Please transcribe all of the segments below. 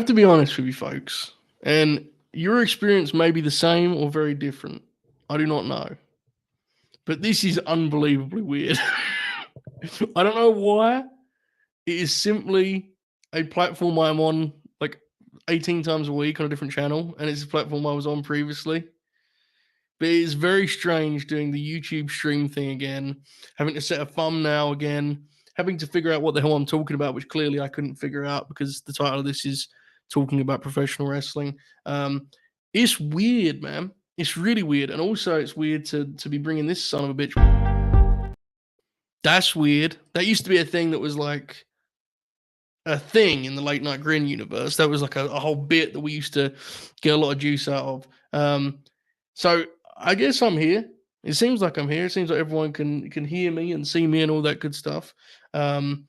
to be honest with you, folks, and your experience may be the same or very different. I do not know. But this is unbelievably weird. I don't know why. It is simply a platform I'm on like 18 times a week on a different channel, and it's a platform I was on previously. But it is very strange doing the YouTube stream thing again, having to set a thumbnail again, having to figure out what the hell I'm talking about, which clearly I couldn't figure out because the title of this is talking about professional wrestling. It's weird, man. It's really weird, and also it's weird to be bringing this son of a bitch. That's weird. That used to be a thing that was like a thing in the late night grin universe. That was like a whole bit that we used to get a lot of juice out of. So I guess I'm here. It seems like I'm here. It seems like everyone can hear me and see me and all that good stuff. Bert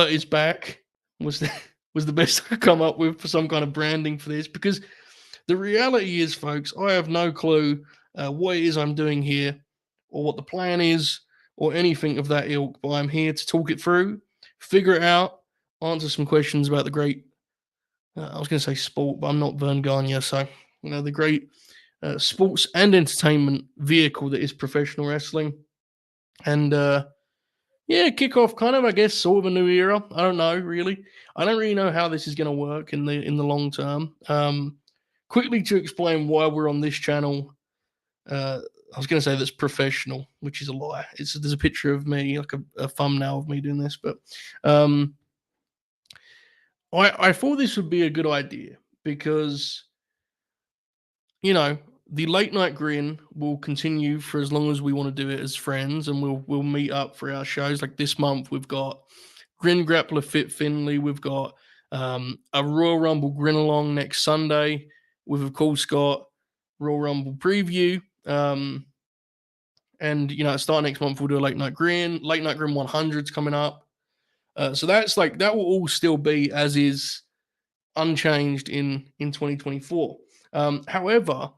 is back. Was the best I could come up with for some kind of branding for this, because the reality is, folks, I have no clue what it is I'm doing here or what the plan is or anything of that ilk, but I'm here to talk it through, figure it out, answer some questions about the great, I was going to say sport, but I'm not Vern Gagne, so, the great sports and entertainment vehicle that is professional wrestling. And, kick off kind of, I guess, sort of a new era. I don't know, really. I don't really know how this is going to work in the long term. Quickly to explain why we're on this channel, I was going to say that's professional, which is a lie. There's a picture of me, like a thumbnail of me doing this, but I thought this would be a good idea because, the late night grin will continue for as long as we want to do it as friends, and we'll meet up for our shows. Like this month, we've got Grin Grappler Fit Finley. We've got a Royal Rumble Grin Along next Sunday. We've, of course, got Royal Rumble Preview. And, starting next month, we'll do a Late Night Grin. Late Night Grin 100's coming up. So that's like, that will all still be as is, unchanged in 2024. However,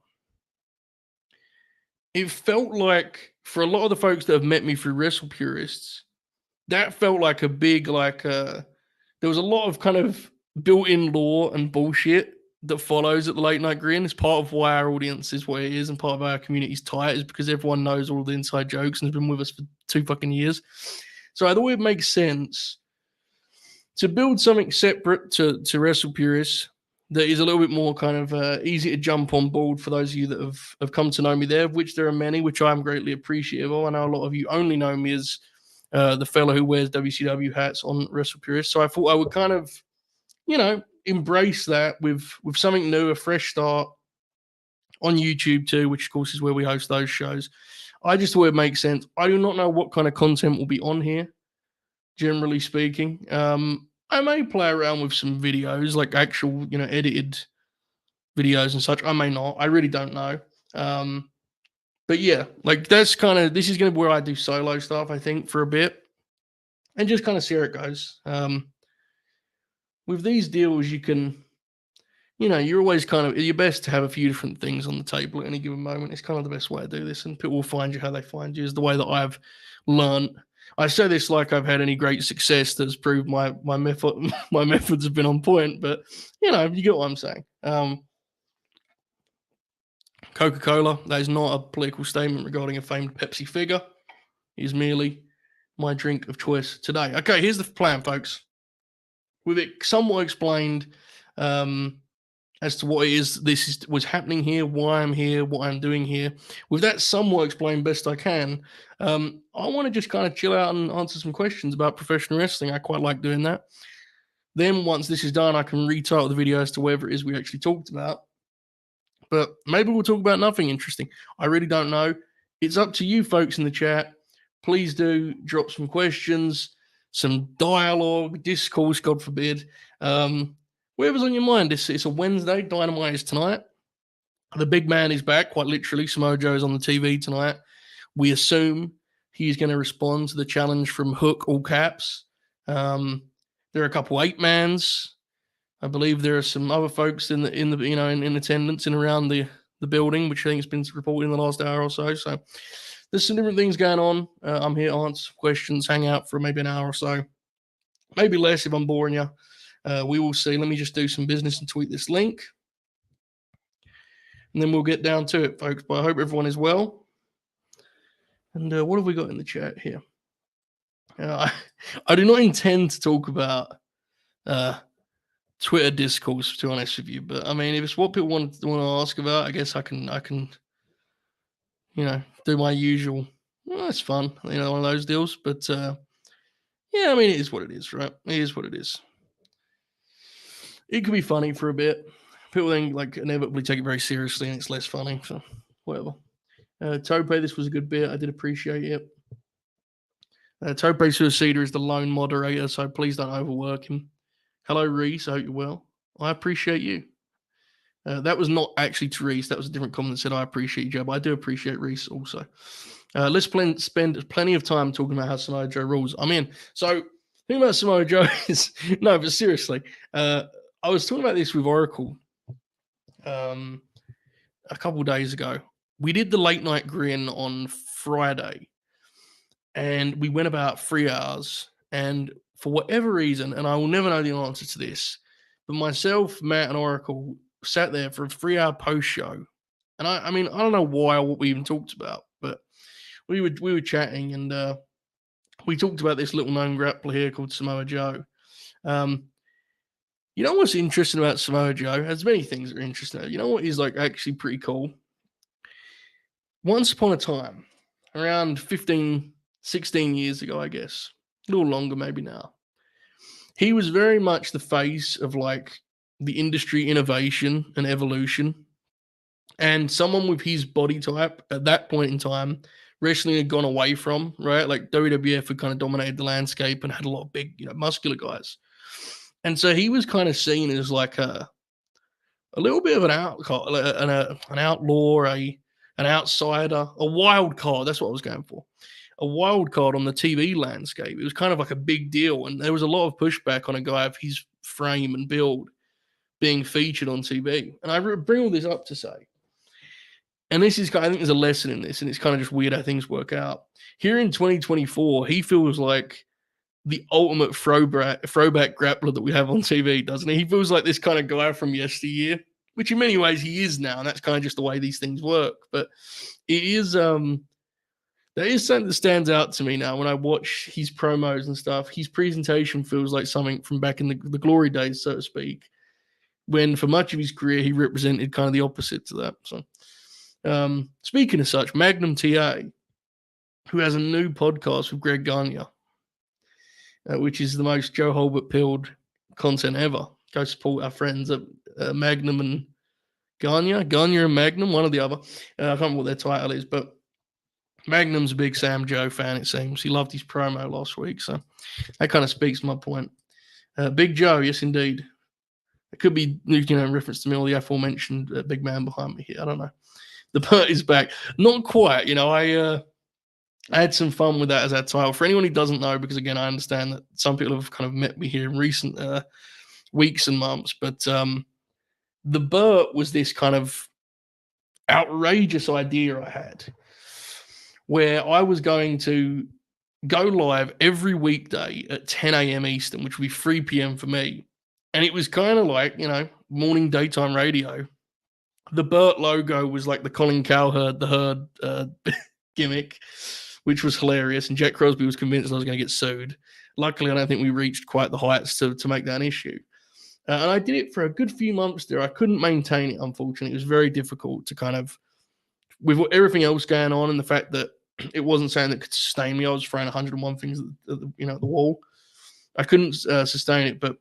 it felt like for a lot of the folks that have met me through Wrestle Purists, that felt like a big, there was a lot of kind of built-in lore and bullshit that follows at the Late Night Grin. It's part of why our audience is what it is and part of our community's tight, is because everyone knows all the inside jokes and has been with us for 2 fucking years. So I thought it makes sense to build something separate to Wrestle Purists that is a little bit more kind of easy to jump on board for those of you that have come to know me there, of which there are many, which I'm greatly appreciative of. I know a lot of you only know me as the fella who wears WCW hats on Wrestle Purists. So I thought I would kind of, embrace that with something new, a fresh start on YouTube too, which of course is where we host those shows. I just thought it makes sense. I do not know what kind of content will be on here, generally speaking. I may play around with some videos, like actual, edited videos and such. I may not. I really don't know. But yeah, like this is going to be where I do solo stuff, I think, for a bit, and just kind of see how it goes. With these deals, you can, you're always kind of, you're best to have a few different things on the table at any given moment. It's kind of the best way to do this, and people will find you how they find you, is the way that I've learned. I say this like I've had any great success that's proved my method, my methods have been on point, but you get what I'm saying. Coca-Cola, that is not a political statement regarding a famed Pepsi figure. It is merely my drink of choice today. Okay, here's the plan, folks. With it somewhat explained as to what it is was happening here, why I'm here, what I'm doing here. With that somewhat explained best I can, I want to just kind of chill out and answer some questions about professional wrestling. I quite like doing that. Then once this is done, I can retitle the video as to whatever it is we actually talked about. But maybe we'll talk about nothing interesting. I really don't know. It's up to you folks in the chat. Please do drop some questions, some dialogue, discourse, God forbid. Whatever's on your mind. It's a Wednesday. Dynamite is tonight. The big man is back, quite literally. Samoa Joe is on the TV tonight. We assume he's going to respond to the challenge from Hook, all caps. There are a couple 8-mans. I believe there are some other folks in attendance and around the building, which I think has been reported in the last hour or so. So there's some different things going on. I'm here to answer questions, hang out for maybe an hour or so, maybe less if I'm boring you. We will see. Let me just do some business and tweet this link. And then we'll get down to it, folks. But I hope everyone is well. And what have we got in the chat here? I do not intend to talk about Twitter discourse, to be honest with you. But I mean, if it's what people want to ask about, I guess I can, do my usual. Well, it's fun, one of those deals. But yeah, I mean, it is what it is, right? It is what it is. It could be funny for a bit. People then inevitably take it very seriously, and it's less funny. So whatever. Tope, this was a good bit. I did appreciate it. Tope Suicida is the lone moderator, so please don't overwork him. Hello, Reese. I hope you're well. I appreciate you. That was not actually to Reese. That was a different comment that said, I appreciate you, Joe, but I do appreciate Reese also. Let's spend plenty of time talking about how Samoa Joe rules. I'm in. So, the thing about Samoa Joe is, no, but seriously, I was talking about this with Oracle a couple of days ago. We did the late night grin on Friday, and we went about 3 hours. And for whatever reason, and I will never know the answer to this, but myself, Matt, and Oracle sat there for a 3-hour post show. And I mean, I don't know why or what we even talked about, but we were chatting, and we talked about this little known grappler here called Samoa Joe. You know what's interesting about Samoa Joe? There's many things that are interesting. You know what is actually pretty cool? Once upon a time, around 15, 16 years ago, I guess, a little longer maybe now, he was very much the face of the industry innovation and evolution. And someone with his body type at that point in time, wrestling had gone away from, right? Like WWF had kind of dominated the landscape and had a lot of big, muscular guys. And so he was kind of seen as a little bit of an outlaw, an outsider, a wild card. That's what I was going for. A wild card on the TV landscape. It was kind of like a big deal. And there was a lot of pushback on a guy of his frame and build being featured on TV. And I bring all this up to say, and this is, I think there's a lesson in this, and it's kind of just weird how things work out. Here in 2024, he feels like the ultimate throwback grappler that we have on TV, doesn't he? He feels like this kind of guy from yesteryear, which in many ways he is now, and that's kind of just the way these things work. But it is, there is something that stands out to me now when I watch his promos and stuff. His presentation feels like something from back in the glory days, so to speak, when for much of his career he represented kind of the opposite to that. So, speaking of such, Magnum TA, who has a new podcast with Greg Gagne, which is the most Joe Holbert pilled content ever. Go support our friends at Magnum and Gagne and Magnum, one or the other. I can't remember what their title is, but Magnum's a big Sam Joe fan, it seems. He loved his promo last week, so that kind of speaks to my point. Big Joe, yes, indeed. It could be, in reference to me or the aforementioned big man behind me here. I don't know. The Bert is back. Not quite. I had some fun with that as that title. For anyone who doesn't know, because again, I understand that some people have kind of met me here in recent weeks and months, but the Bert was this kind of outrageous idea I had where I was going to go live every weekday at 10 a.m. Eastern, which would be 3 p.m. for me. And it was kind of like, morning daytime radio. The Bert logo was like the Colin Cowherd, the Herd gimmick, which was hilarious. And Jack Crosby was convinced I was going to get sued. Luckily, I don't think we reached quite the heights to make that an issue. And I did it for a good few months there. I couldn't maintain it, unfortunately. It was very difficult to kind of, with everything else going on and the fact that it wasn't something that could sustain me. I was throwing 101 things at the wall. I couldn't sustain it, but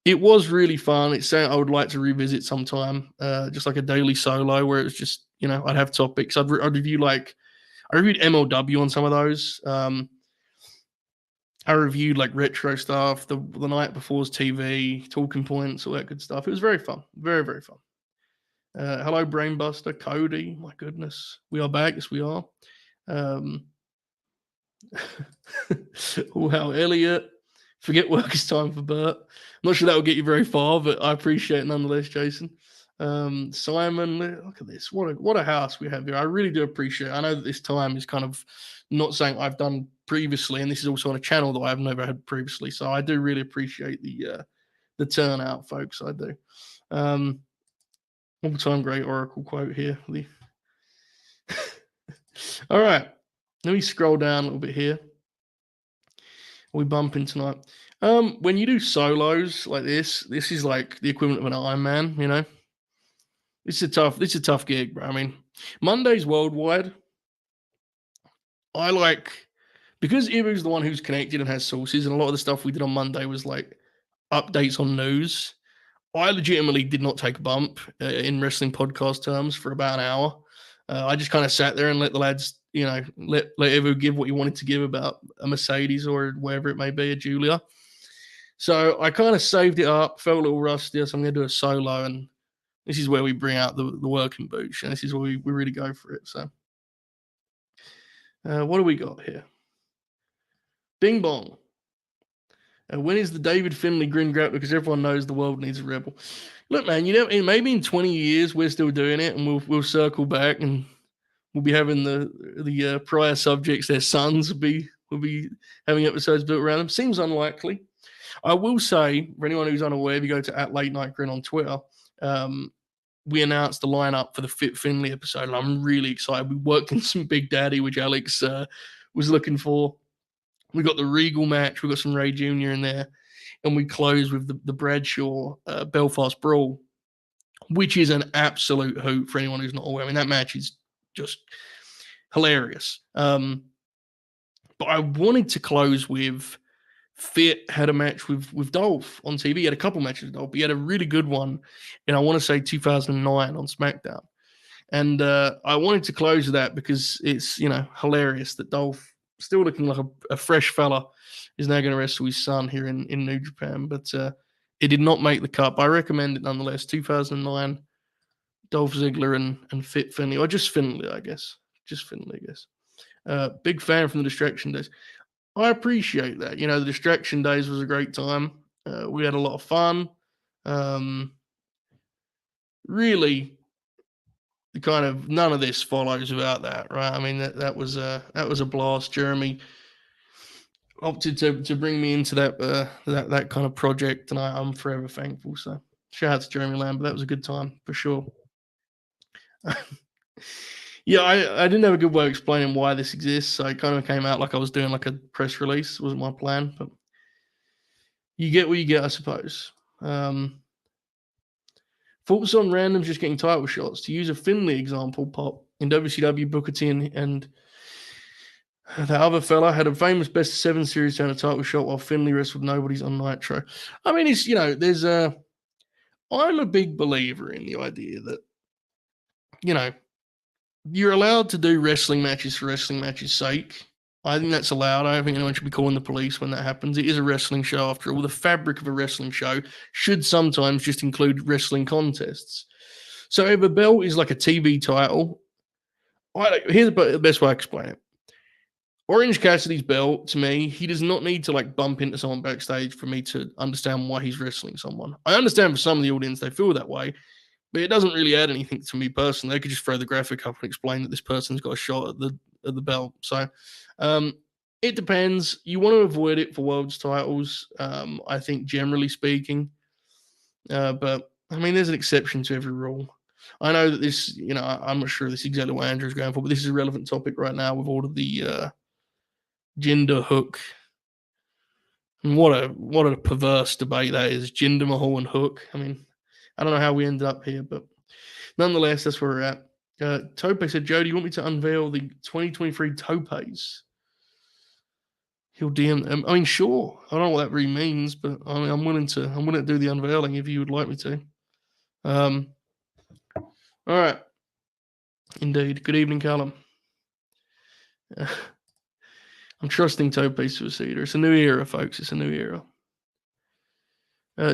it was really fun. It's something I would like to revisit sometime, just like a daily solo where it was just, I'd have topics. I'd review I reviewed MLW on some of those. I reviewed retro stuff, the night before's TV, talking points, all that good stuff. It was very fun. Very, very fun. Hello, Brainbuster, Cody. My goodness. We are back. Yes, we are. Wow, Elliot. Forget work is time for Bert. I'm not sure that will get you very far, but I appreciate it nonetheless, Jason. Simon, look at this. What a house we have here. I really do appreciate it. I know that this time is kind of not something I've done previously, and this is also on a channel that I've never had previously. So I do really appreciate the the turnout, folks. I do. All-time great Oracle quote here. All right. Let me scroll down a little bit here. We bumping tonight. When you do solos like this is like the equivalent of an Iron Man, you know. This is a tough gig, bro. I mean, Mondays worldwide. I like because Ibu's the one who's connected and has sources, and a lot of the stuff we did on Monday was like updates on news. I legitimately did not take a bump in wrestling podcast terms for about an hour. I just kind of sat there and let the lads, you know, let Ibu give what he wanted to give about a Mercedes or wherever it may be, a Julia. So I kind of saved it up, felt a little rusty, so I'm going to do a solo, and this is where we bring out the working boots, and this is where we really go for it. So what do we got here? Bing bong. When is the David Finlay grin grab? Because everyone knows the world needs a rebel. Look, man, you know, maybe in 20 years we're still doing it, and we'll circle back, and we'll be having the prior subjects, their sons will be having episodes built around them. Seems unlikely. I will say, for anyone who's unaware, if you go to @LateNightGrin on Twitter, we announced the lineup for the Fit Finlay episode, and I'm really excited. We worked in some Big Daddy, which Alex was looking for. We got the Regal match. We got some Ray Jr. in there, and we close with the Bradshaw Belfast Brawl, which is an absolute hoot for anyone who's not aware. I mean, that match is just hilarious. But I wanted to close with Fit had a match with Dolph on TV. He had a couple matches with Dolph, but he had a really good one in, I want to say, 2009 on SmackDown. And I wanted to close with that because it's, you know, hilarious that Dolph, still looking like a fresh fella, is now going to wrestle his son here in New Japan. But it did not make the cut. I recommend it nonetheless. 2009, Dolph Ziggler and Fit Finlay, or just Finlay, I guess. Just Finlay, I guess. Big fan from the Distraction Days. I appreciate that. You know, the Distraction Days was a great time. We had a lot of fun. Really, the kind of none of this follows without that, right? I mean, that was a blast. Jeremy opted to bring me into that kind of project, and I'm forever thankful. So shout out to Jeremy Lamb, but that was a good time for sure. Yeah, I didn't have a good way of explaining why this exists. So it kind of came out like I was doing like a press release. It wasn't my plan, but you get what you get, I suppose. Thoughts on randoms just getting title shots. To use a Finlay example, Pop, in WCW, Booker T and the other fella had a famous best of 7 series down a title shot while Finlay wrestled nobodies on Nitro. I mean, it's, you know, I'm a big believer in the idea that, you know, you're allowed to do wrestling matches for wrestling matches' sake. I think that's allowed. I don't think anyone should be calling the police when that happens. It is a wrestling show after all. The fabric of a wrestling show should sometimes just include wrestling contests. So if a belt is like a TV title, here's the best way I explain it. Orange Cassidy's belt, to me, he does not need to like bump into someone backstage for me to understand why he's wrestling someone. I understand for some of the audience they feel that way, but it doesn't really add anything to me personally. They could just throw the graphic up and explain that this person's got a shot at the belt. So it depends. You want to avoid it for world's titles, I think, generally speaking. But I mean, there's an exception to every rule. I know that this, you know, I'm not sure this is exactly what Andrew's going for, but this is a relevant topic right now with all of the gender Hook. And what a perverse debate that is. Jinder Mahal and Hook. I mean, I don't know how we ended up here, but nonetheless, that's where we're at. Tope said, Joe, do you want me to unveil the 2023 Topes? He'll DM them. I mean, sure. I don't know what that really means, but I mean, I'm willing to do the unveiling if you would like me to. All right. Indeed. Good evening, Callum. I'm trusting Tope Suicida. It's a new era, folks. It's a new era.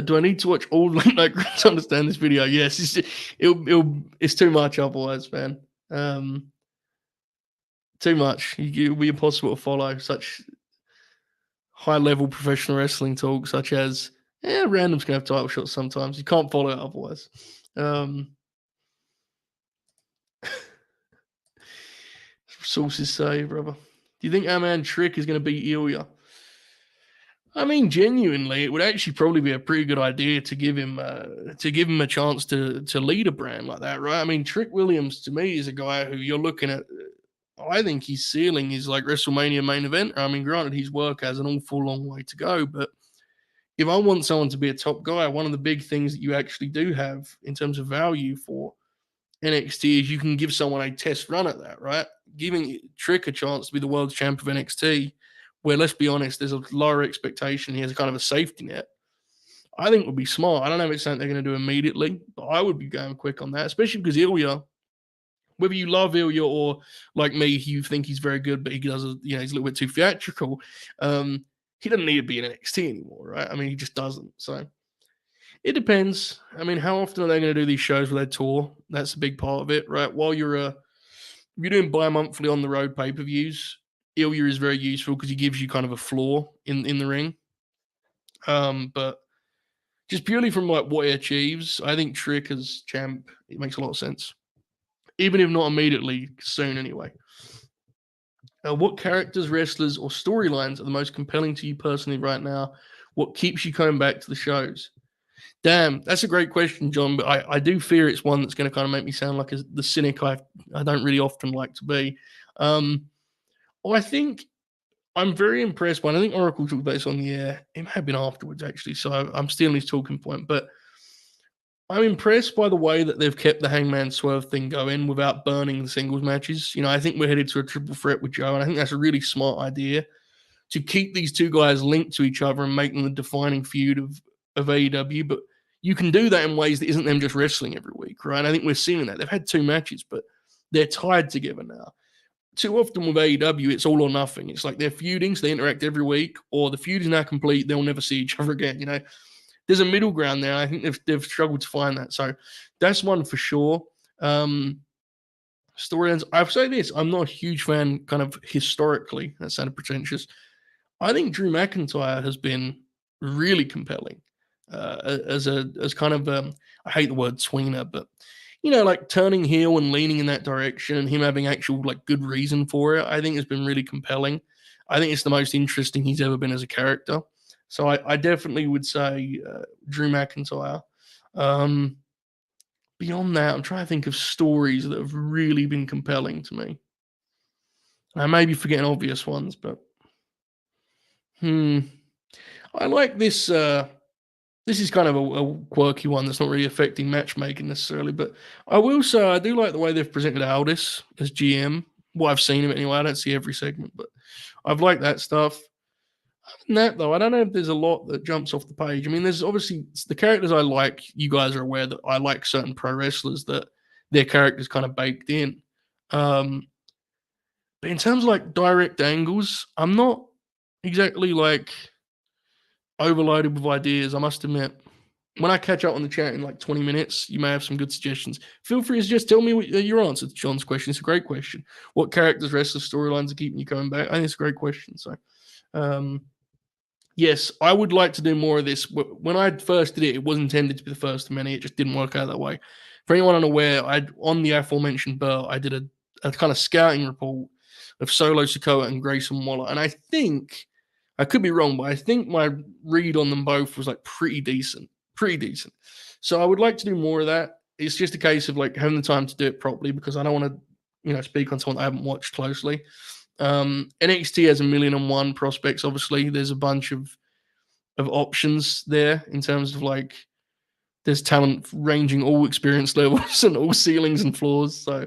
Do I need to watch all Late Night Grind to understand this video? Yes, it's too much otherwise, man. Too much. It'll be impossible to follow such high-level professional wrestling talk, such as, randoms can have title shots sometimes. You can't follow it otherwise. Sources say, brother. Do you think our man Trick is going to beat Ilya? I mean, genuinely, it would actually probably be a pretty good idea to give him a chance to lead a brand like that, right? I mean, Trick Williams to me is a guy who you're looking at. I think his ceiling is like WrestleMania main event. I mean, granted, his work has an awful long way to go, but if I want someone to be a top guy, one of the big things that you actually do have in terms of value for NXT is you can give someone a test run at that, right? Giving Trick a chance to be the world champ of NXT, where let's be honest, there's a lower expectation. He has a kind of a safety net. I think would be smart. I don't know if it's something they're going to do immediately, but I would be going quick on that, especially because Ilya, whether you love Ilya or like me, you think he's very good, but he does, he's a little bit too theatrical. He doesn't need to be in NXT anymore, right? I mean, he just doesn't. So it depends. I mean, how often are they going to do these shows where they tour? That's a big part of it, right? While you're doing bi-monthly on the road pay-per-views, Ilya is very useful because he gives you kind of a floor in the ring. But just purely from like what he achieves, I think Trick as champ, it makes a lot of sense. Even if not immediately, soon anyway. What characters, wrestlers, or storylines are the most compelling to you personally right now? What keeps you coming back to the shows? Damn, that's a great question, John. But I do fear it's one that's going to kind of make me sound like the cynic I don't really often like to be. Well, I think I'm very impressed by. I think Oracle talked about this on the air. It may have been afterwards actually, so I'm stealing his talking point. But I'm impressed by the way that they've kept the Hangman Swerve thing going without burning the singles matches. I think we're headed to a triple threat with Joe, and I think that's a really smart idea to keep these two guys linked to each other and make them the defining feud of AEW. But you can do that in ways that isn't them just wrestling every week, right? I think we're seeing that. They've had 2 matches, but they're tied together now. Too often with AEW, it's all or nothing. It's like they're feuding, so they interact every week, or the feud is now complete, they'll never see each other again. There's a middle ground there. I think they've struggled to find that. So that's one for sure. Storylines. I've said this. I'm not a huge fan, kind of historically. That sounded pretentious. I think Drew McIntyre has been really compelling as kind of I hate the word tweener, but like turning heel and leaning in that direction, and him having actual like good reason for it. I think has been really compelling. I think it's the most interesting he's ever been as a character. So I definitely would say Drew McIntyre. Beyond that, I'm trying to think of stories that have really been compelling to me. I may be forgetting obvious ones, but I like this. This is kind of a quirky one that's not really affecting matchmaking necessarily, but I will say I do like the way they've presented Aldis as GM. Well, I've seen him anyway. I don't see every segment, but I've liked that stuff. Other than that, though, I don't know if there's a lot that jumps off the page. I mean, there's obviously the characters I like. You guys are aware that I like certain pro wrestlers that their characters kind of baked in. But in terms of like direct angles, I'm not exactly like overloaded with ideas, I must admit. When I catch up on the chat in like 20 minutes, you may have some good suggestions. Feel free to just tell me your answer to John's question. It's a great question. What characters, wrestlers, storylines are keeping you coming back? I think it's a great question. So, yes, I would like to do more of this. When I first did it, it was intended to be the first of many. It just didn't work out that way. For anyone unaware, on the aforementioned Bert, I did a kind of scouting report of Solo Sikoa and Grayson Waller. And I think, I could be wrong, but I think my read on them both was like pretty decent. Pretty decent. So I would like to do more of that. It's just a case of like having the time to do it properly because I don't want to, speak on someone I haven't watched closely. NXT has 1,000,001 prospects. Obviously, there's a bunch of options there in terms of like there's talent ranging all experience levels and all ceilings and floors. So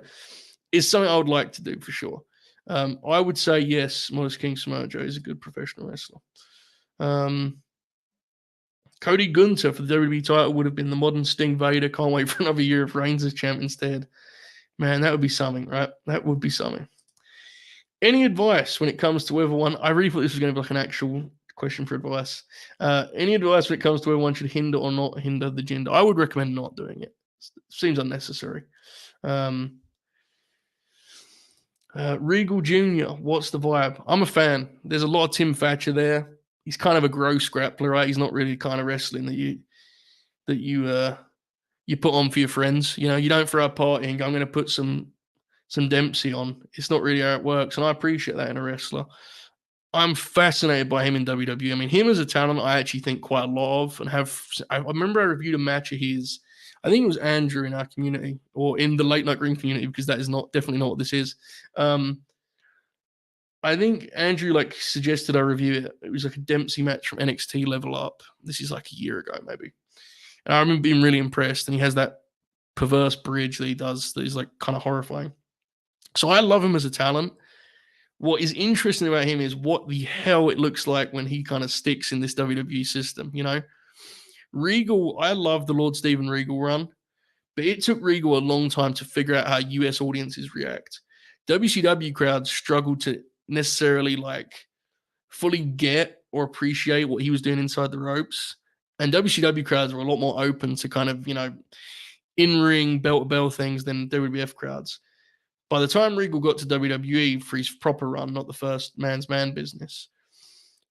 it's something I would like to do for sure. I would say yes, Modest King Samoa Joe is a good professional wrestler. Cody Gunter for the WWE title would have been the modern Sting Vader. Can't wait for another year of Reigns as champ instead. Man, that would be something, right? That would be something. Any advice when it comes to whether one? I really thought this was going to be like an actual question for advice. Any advice when it comes to whether one should hinder or not hinder the gender? I would recommend not doing it. It seems unnecessary. Regal Jr., what's the vibe? I'm a fan. There's a lot of Tim Thatcher there. He's kind of a gross grappler, right? He's not really the kind of wrestling that you put on for your friends. You don't throw a party and go, I'm going to put some Dempsey on. It's not really how it works, and I appreciate that in a wrestler. I'm fascinated by him in WWE. I mean, him as a talent, I actually think quite a lot of, and I remember I reviewed a match of his. I think it was Andrew in our community or in the late night green community, because that is definitely not what this is. I think Andrew like suggested I review it. It was like a Dempsey match from NXT Level Up. This is like a year ago, maybe. And I remember being really impressed. And he has that perverse bridge that he does that is like kind of horrifying. So I love him as a talent. What is interesting about him is what the hell it looks like when he kind of sticks in this WWE system, you know? Regal, I love the Lord Steven Regal run, but it took Regal a long time to figure out how US audiences react. WCW crowds struggled to necessarily like fully get or appreciate what he was doing inside the ropes. And WCW crowds were a lot more open to kind of, in-ring bell-to-bell things than WWF crowds. By the time Regal got to WWE for his proper run, not the first man's man business,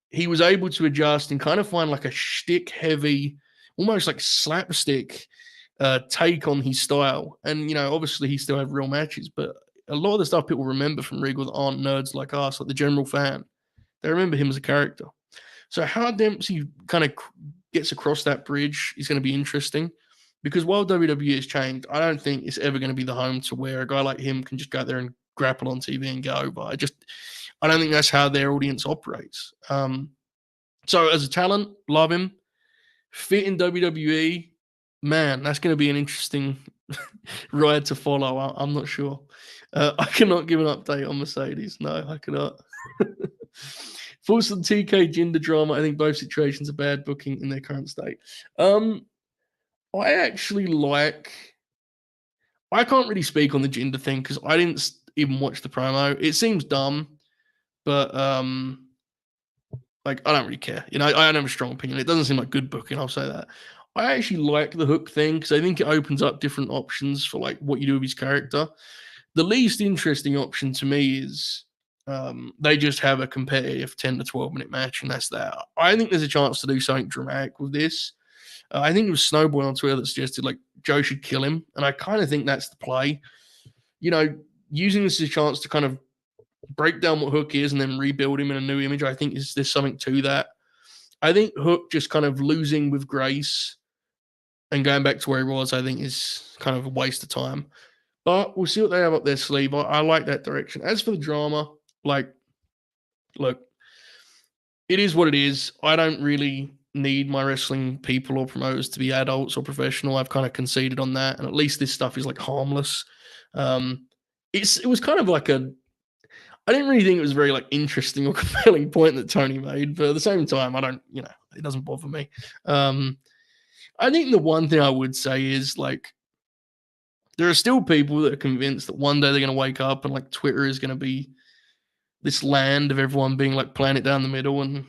he was able to adjust and kind of find like a shtick-heavy, almost like slapstick take on his style. And, obviously he still had real matches, but a lot of the stuff people remember from Regal that aren't nerds like us, like the general fan, they remember him as a character. So how Dempsey kind of gets across that bridge is going to be interesting, because while WWE has changed, I don't think it's ever going to be the home to where a guy like him can just go out there and grapple on TV and get over. I don't think that's how their audience operates. So as a talent, love him. Fit in WWE, man, that's going to be an interesting ride to follow. I'm not sure. I cannot give an update on Mercedes. No, I cannot. Thoughts on TK Jinder drama? I think both situations are bad booking in their current state. I actually I can't really speak on the Jinder thing because I didn't even watch the promo. It seems dumb, but like I don't really care. I don't have a strong opinion. It doesn't seem like good booking. I'll say that. I actually like the Hook thing because I think it opens up different options for like what you do with his character. The least interesting option to me is they just have a competitive 10 to 12 minute match, and that's that. I think there's a chance to do something dramatic with this. I think it was Snowboy on Twitter that suggested like Joe should kill him, and I kind of think that's the play. Using this as a chance to kind of break down what Hook is and then rebuild him in a new image. I think there's something to that. I think Hook just kind of losing with grace and going back to where he was, I think is kind of a waste of time. But we'll see what they have up their sleeve. I like that direction. As for the drama, like, look, it is what it is. I don't really need my wrestling people or promoters to be adults or professional. I've kind of conceded on that, and at least this stuff is like harmless. It was kind of like I didn't really think it was a very like interesting or compelling point that Tony made, but at the same time, I don't, it doesn't bother me. I think the one thing I would say is like there are still people that are convinced that one day they're going to wake up and like Twitter is going to be this land of everyone being like playing it down the middle and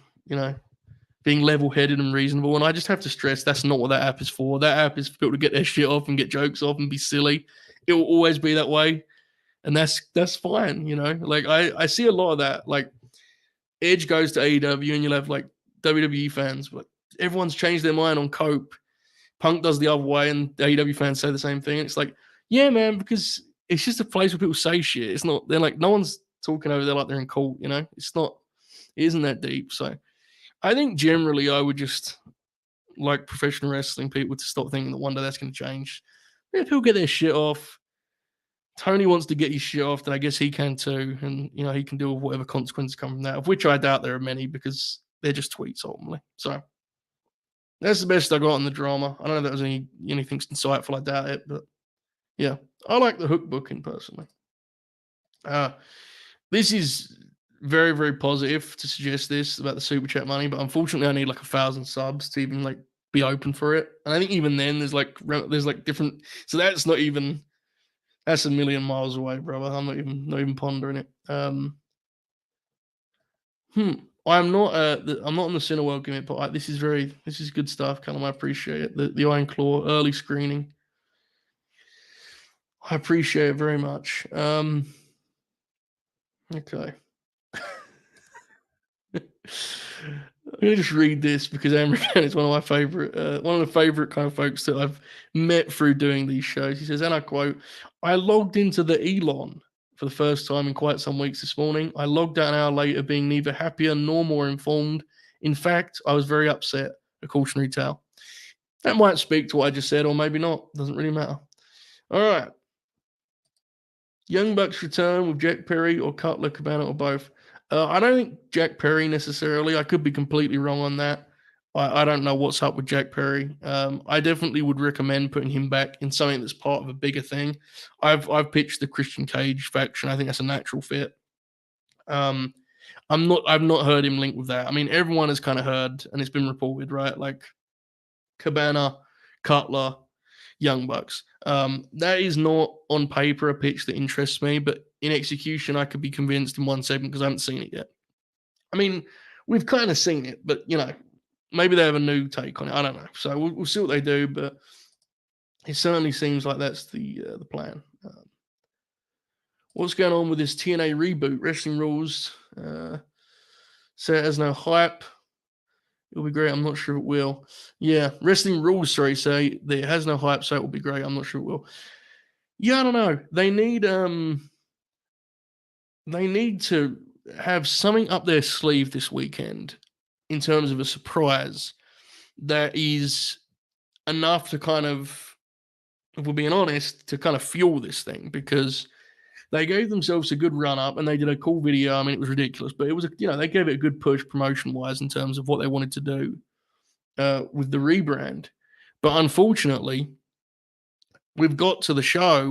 being level-headed and reasonable. And I just have to stress that's not what that app is for. That app is for people to get their shit off and get jokes off and be silly. It will always be that way. And that's fine, Like I see a lot of that. Like Edge goes to AEW and you'll have like WWE fans, but everyone's changed their mind on Cope. Punk does the other way, and the AEW fans say the same thing. It's like, yeah, man, because it's just a place where people say shit. It's not. They're like no one's talking over there like they're in court. It's not. It isn't that deep. So I think generally I would just like professional wrestling people to stop thinking that one day that's going to change. Yeah, people get their shit off. Tony wants to get his shit off, then I guess he can too. And, he can deal with whatever consequences come from that, of which I doubt there are many because they're just tweets ultimately. So that's the best I got on the drama. I don't know if that was anything insightful. I doubt it, but yeah, I like the Hook booking personally. This is very, very positive to suggest this about the super chat money, but unfortunately I need like 1,000 subs to even like be open for it. And I think even then there's like different, so that's not even, that's a million miles away, brother. I'm not even pondering it. I'm not on the Cineworld gimmick, but this is good stuff, Callum. I appreciate it. The Iron Claw early screening. I appreciate it very much. Okay. I'm gonna just read this because American is one of the favorite kind of folks that I've met through doing these shows. He says, and I quote, "I logged into the Elon for the first time in quite some weeks this morning. I logged out an hour later, being neither happier nor more informed. In fact, I was very upset. A cautionary tale. That might speak to what I just said, or maybe not. Doesn't really matter. All right. Young Bucks return with Jack Perry or Cutler, Cabana, or both. I don't think Jack Perry necessarily. I could be completely wrong on that. I don't know what's up with Jack Perry. I definitely would recommend putting him back in something that's part of a bigger thing. I've pitched the Christian Cage faction. I think that's a natural fit. I've not heard him linked with that. I mean, everyone has kind of heard, and it's been reported, right? Like Cabana, Cutler, Young Bucks. That is not on paper a pitch that interests me, but in execution, I could be convinced in one segment because I haven't seen it yet. I mean, we've kind of seen it, but maybe they have a new take on it. I don't know. So we'll see what they do, but it certainly seems like that's the plan. What's going on with this TNA reboot? Wrestling Rules. So it has no hype. It'll be great. I'm not sure it will. Yeah, Wrestling Rules, sorry, say that it has no hype, so it will be great. I'm not sure it will. Yeah, I don't know. They need to have something up their sleeve this weekend in terms of a surprise that is enough to kind of, if we're being honest, to kind of fuel this thing, because they gave themselves a good run up and they did a cool video. I mean, it was ridiculous, but it was, they gave it a good push promotion wise in terms of what they wanted to do with the rebrand. But unfortunately, we've got to the show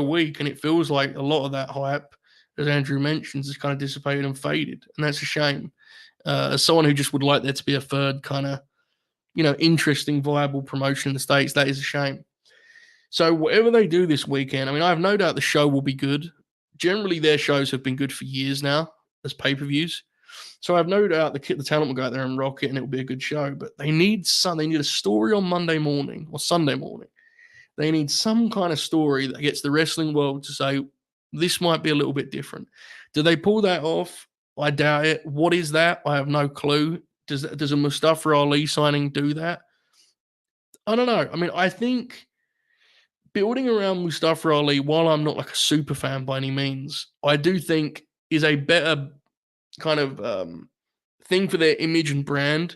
week, and it feels like a lot of that hype, as Andrew mentions, has kind of dissipated and faded. And that's a shame. As someone who just would like there to be a third kind of, interesting, viable promotion in the States, that is a shame. So whatever they do this weekend, I mean, I have no doubt the show will be good. Generally, their shows have been good for years now as pay-per-views. So I have no doubt the talent will go out there and rock it, and it will be a good show. But they need a story on Monday morning or Sunday morning. They need some kind of story that gets the wrestling world to say, this might be a little bit different. Do they pull that off? I doubt it. What is that? I have no clue. Does a Mustafa Ali signing do that? I don't know. I mean, I think building around Mustafa Ali, while I'm not like a super fan by any means, I do think is a better kind of thing for their image and brand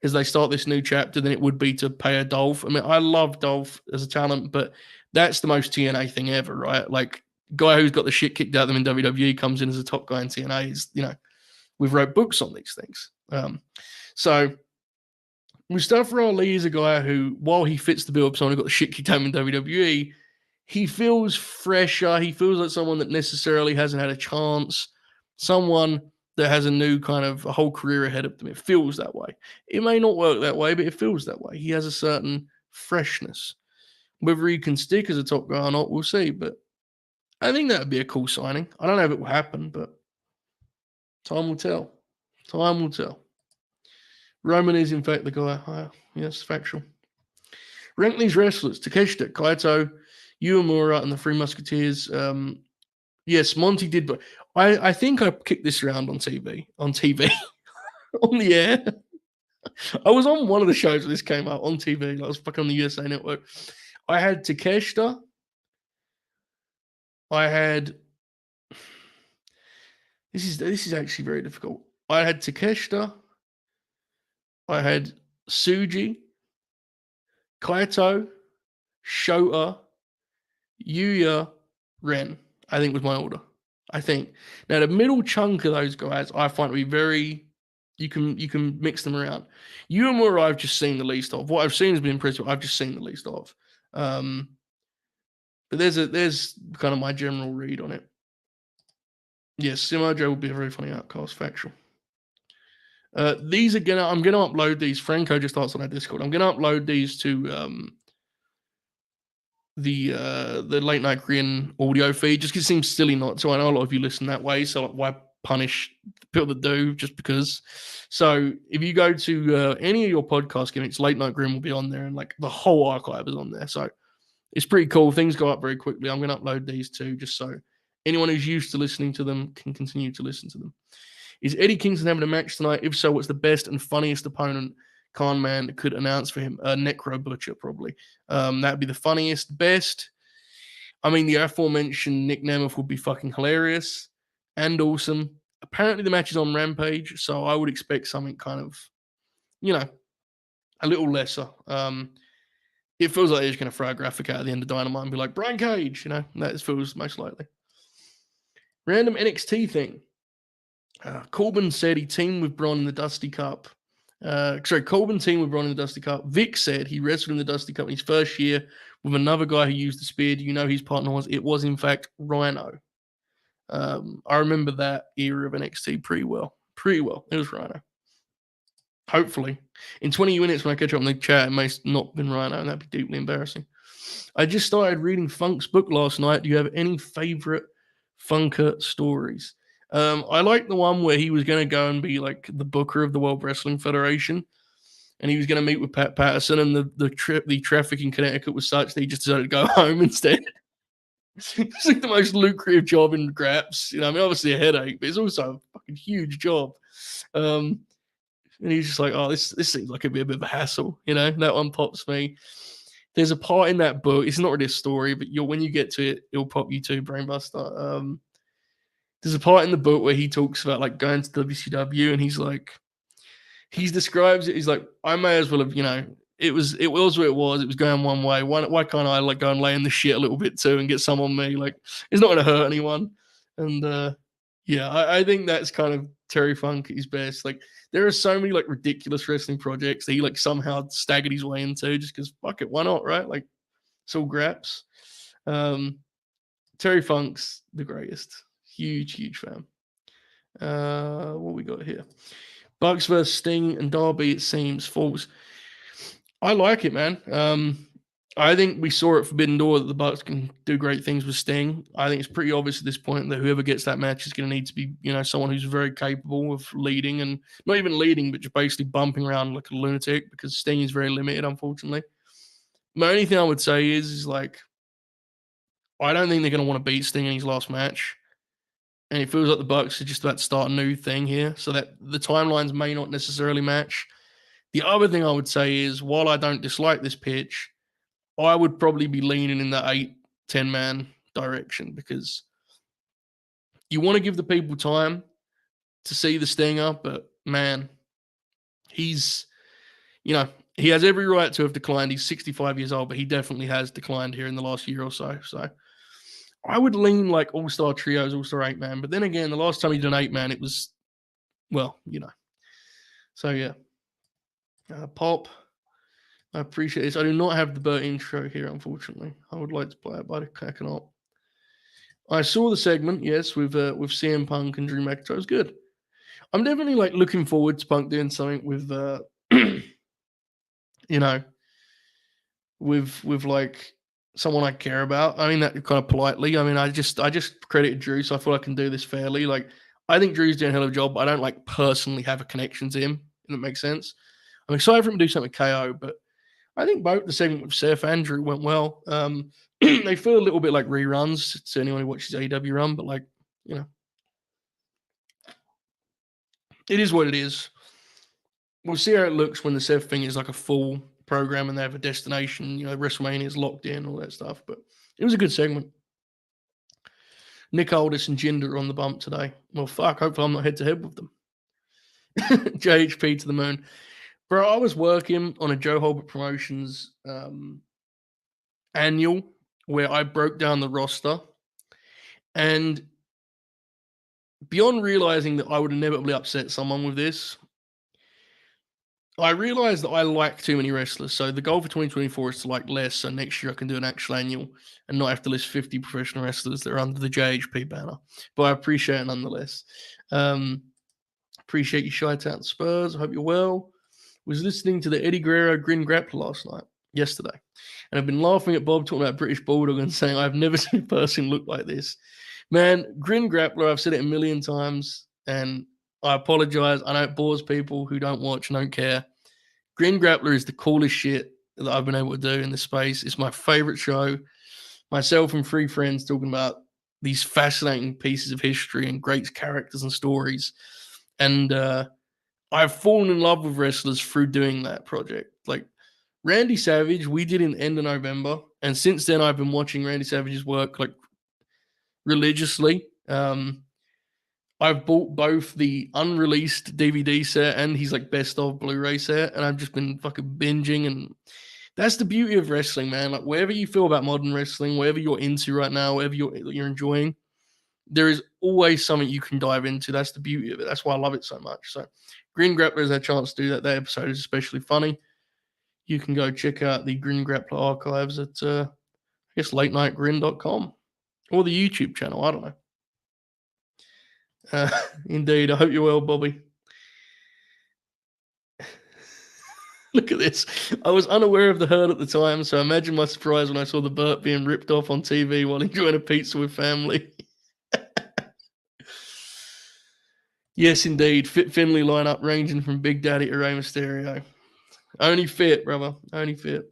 as they start this new chapter than it would be to pay a Dolph. I mean, I love Dolph as a talent, but that's the most TNA thing ever, right? Like, guy who's got the shit kicked out of them in WWE comes in as a top guy in TNA. Is, we've wrote books on these things. So Mustafa Ali is a guy who, while he fits the bill of someone who got the shit kicked out in WWE, he feels fresher. He feels like someone that necessarily hasn't had a chance. Someone that has a whole career ahead of them. It feels that way. It may not work that way, but it feels that way. He has a certain freshness. Whether he can stick as a top guy or not, we'll see. But I think that would be a cool signing. I don't know if it will happen, but time will tell. Time will tell. Roman is, in fact, the guy. Yes, factual. Rank these wrestlers. Takeshita, Kaito, Uemura, and the Three Musketeers. Yes, Monty did, but I think I kicked this around on TV, on the air. I was on one of the shows when this came out on TV. I was fucking on the USA Network. I had Takeshita. I had. This is actually very difficult. I had Takeshita. I had Tsuji, Kaito, Shota, Yuya, Ren, I think was my order. I think. Now, the middle chunk of those guys, I find to be very, you can mix them around. Uemura, I've just seen the least of. What I've seen has been impressive. I've just seen the least of. But there's kind of my general read on it. Yes, Simo Joe will be a very funny outcast, factual. These I'm gonna upload these. Franco just asked on our Discord. I'm gonna upload these to the late night Korean audio feed, just because it seems silly not to. I know a lot of you listen that way, so like, why punish people that do just because? So if you go to any of your podcast gimmicks, late night Korean will be on there, and like the whole archive is on there. So it's pretty cool. Things go up very quickly. I'm gonna upload these too, just so anyone who's used to listening to them can continue to listen to them. Is Eddie Kingston having a match tonight? If so, what's the best and funniest opponent Khan Man could announce for him? Necro Butcher, probably. That'd be the funniest. Best, I mean, the aforementioned Nick Nemeth would be fucking hilarious and awesome. Apparently, the match is on Rampage, so I would expect something kind of, you know, a little lesser. It feels like they're just going to throw a graphic out at the end of Dynamite and be like, Brian Cage, you know, that feels most likely. Random NXT thing. Corbin said he teamed with Braun in the Dusty Cup. Corbin teamed with Braun in the Dusty Cup. Vic said he wrestled in the Dusty Cup in his first year with another guy who used the spear. Do you know his partner was? It was, in fact, Rhino. I remember that era of NXT pretty well. Pretty well. It was Rhino. Hopefully. In 20 minutes when I catch up on the chat, it may not been Rhino, and that'd be deeply embarrassing. I just started reading Funk's book last night. Do you have any favorite Funker stories? I like the one where he was going to go and be like the booker of the World Wrestling Federation, and he was going to meet with Pat Patterson, and the traffic in Connecticut was such that he just decided to go home instead. It's like the most lucrative job in Graps. You know, I mean, obviously a headache, but it's also a fucking huge job. And he's just like, oh, this seems like it'd be a bit of a hassle. You know, that one pops me. There's a part in that book. It's not really a story, but when you get to it, it'll pop you too, Brainbuster. There's a part in the book where he talks about like going to WCW, and he describes it. He's like, I may as well have, you know, it was what it was. It was going one way. Why can't I like go and lay in the shit a little bit too and get some on me? Like, it's not going to hurt anyone. And yeah, I think that's kind of Terry Funk at his best. Like, there are so many like ridiculous wrestling projects that he like somehow staggered his way into just because fuck it, why not, right? Like, it's all graps. Terry Funk's the greatest. Huge fan. What we got here? Bucks versus Sting and Darby, it seems. Falls. I like it, man. I think we saw at Forbidden Door that the Bucks can do great things with Sting. I think it's pretty obvious at this point that whoever gets that match is going to need to be, you know, someone who's very capable of leading, and not even leading, but just basically bumping around like a lunatic, because Sting is very limited, unfortunately. My only thing I would say is like, I don't think they're going to want to beat Sting in his last match. And it feels like the Bucks are just about to start a new thing here, so that the timelines may not necessarily match. The other thing I would say is, while I don't dislike this pitch, I would probably be leaning in the 8-10 man direction, because you want to give the people time to see the Stinger, but man, he's, you know, he has every right to have declined. He's 65 years old, but he definitely has declined here in the last year or so. So I would lean like All-Star Trios, All-Star 8-man. But then again, the last time he did an 8-man, it was, well, you know. So yeah. Pop, I appreciate this. I do not have the Bert intro here, unfortunately. I would like to play it, but I cannot. I saw the segment, yes, with CM Punk and Drew McIntyre. It was good. I'm definitely like looking forward to Punk doing something with, you know, with like someone I care about. I mean that kind of politely. I mean, I just credited Drew, so I feel I can do this fairly. Like, I think Drew's doing a hell of a job, but I don't like personally have a connection to him, if that makes sense. I'm excited for him to do something with KO, but I think both the segment with Seth and Drew went well. They feel a little bit like reruns to anyone who watches AEW run, but like, you know, it is what it is. We'll see how it looks when the Seth thing is like a full program and they have a destination, you know, WrestleMania is locked in, all that stuff. But it was a good segment. Nick Aldis and Jinder are on the bump today. Well, fuck, hopefully I'm not head to head with them. JHP to the moon. Bro, I was working on a Joe Holbert Promotions annual where I broke down the roster, and beyond realizing that I would inevitably upset someone with this, I realized that I like too many wrestlers. So the goal for 2024 is to like less, so next year I can do an actual annual and not have to list 50 professional wrestlers that are under the JHP banner. But I appreciate it nonetheless. Appreciate you, Chi-Town Spurs. I hope you're well. Was listening to the Eddie Guerrero Grin Grappler yesterday, and I've been laughing at Bob talking about British Bulldog and saying I've never seen a person look like this. Man, Grin Grappler, I've said it a million times, and I apologize. I know it bores people who don't watch and don't care. Grin Grappler is the coolest shit that I've been able to do in this space. It's my favorite show. Myself and 3 friends talking about these fascinating pieces of history and great characters and stories. And I've fallen in love with wrestlers through doing that project. Like Randy Savage, we did in the end of November. And since then, I've been watching Randy Savage's work like religiously. I've bought both the unreleased DVD set and his like best of Blu-ray set, and I've just been fucking binging. And that's the beauty of wrestling, man. Like whatever you feel about modern wrestling, whatever you're into right now, whatever you're enjoying, there is always something you can dive into. That's the beauty of it. That's why I love it so much. So Grin Grappler has a chance to do that. That episode is especially funny. You can go check out the Grin Grappler archives at I guess latenightgrin.com or the YouTube channel. I don't know. Indeed. I hope you're well, Bobby. Look at this. I was unaware of the hurt at the time, so imagine my surprise when I saw the Bert being ripped off on TV while enjoying a pizza with family. Yes, indeed. Fit Finley lineup ranging from Big Daddy to Rey Mysterio. Only fit, brother. Only fit.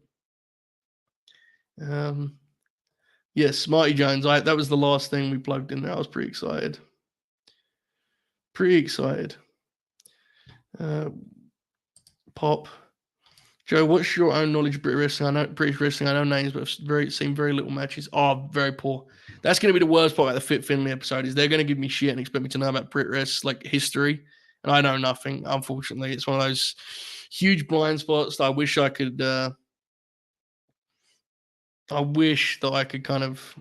Yes, Smarty Jones. That was the last thing we plugged in there. I was pretty excited. Pretty excited. Pop. Joe, what's your own knowledge of British wrestling? British wrestling. I know names, but I've seen very little matches. Oh, very poor. That's going to be the worst part about the Fit Finley episode. Is they're going to give me shit and expect me to know about Brit Wrest like history, and I know nothing. Unfortunately, it's one of those huge blind spots that I wish I could. I wish that I could kind of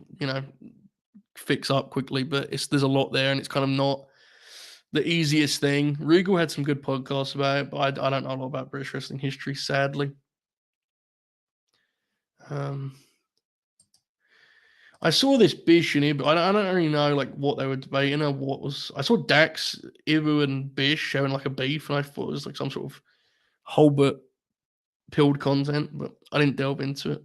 fix up quickly, but there's a lot there, and it's kind of not the easiest thing. Regal had some good podcasts about it, but I don't know a lot about British wrestling history, sadly. I saw this Bish in here, but I don't really know like what they were debating or what was. I saw Dax, Ibu, and Bish having like a beef, and I thought it was like some sort of Holbert pilled content, but I didn't delve into it.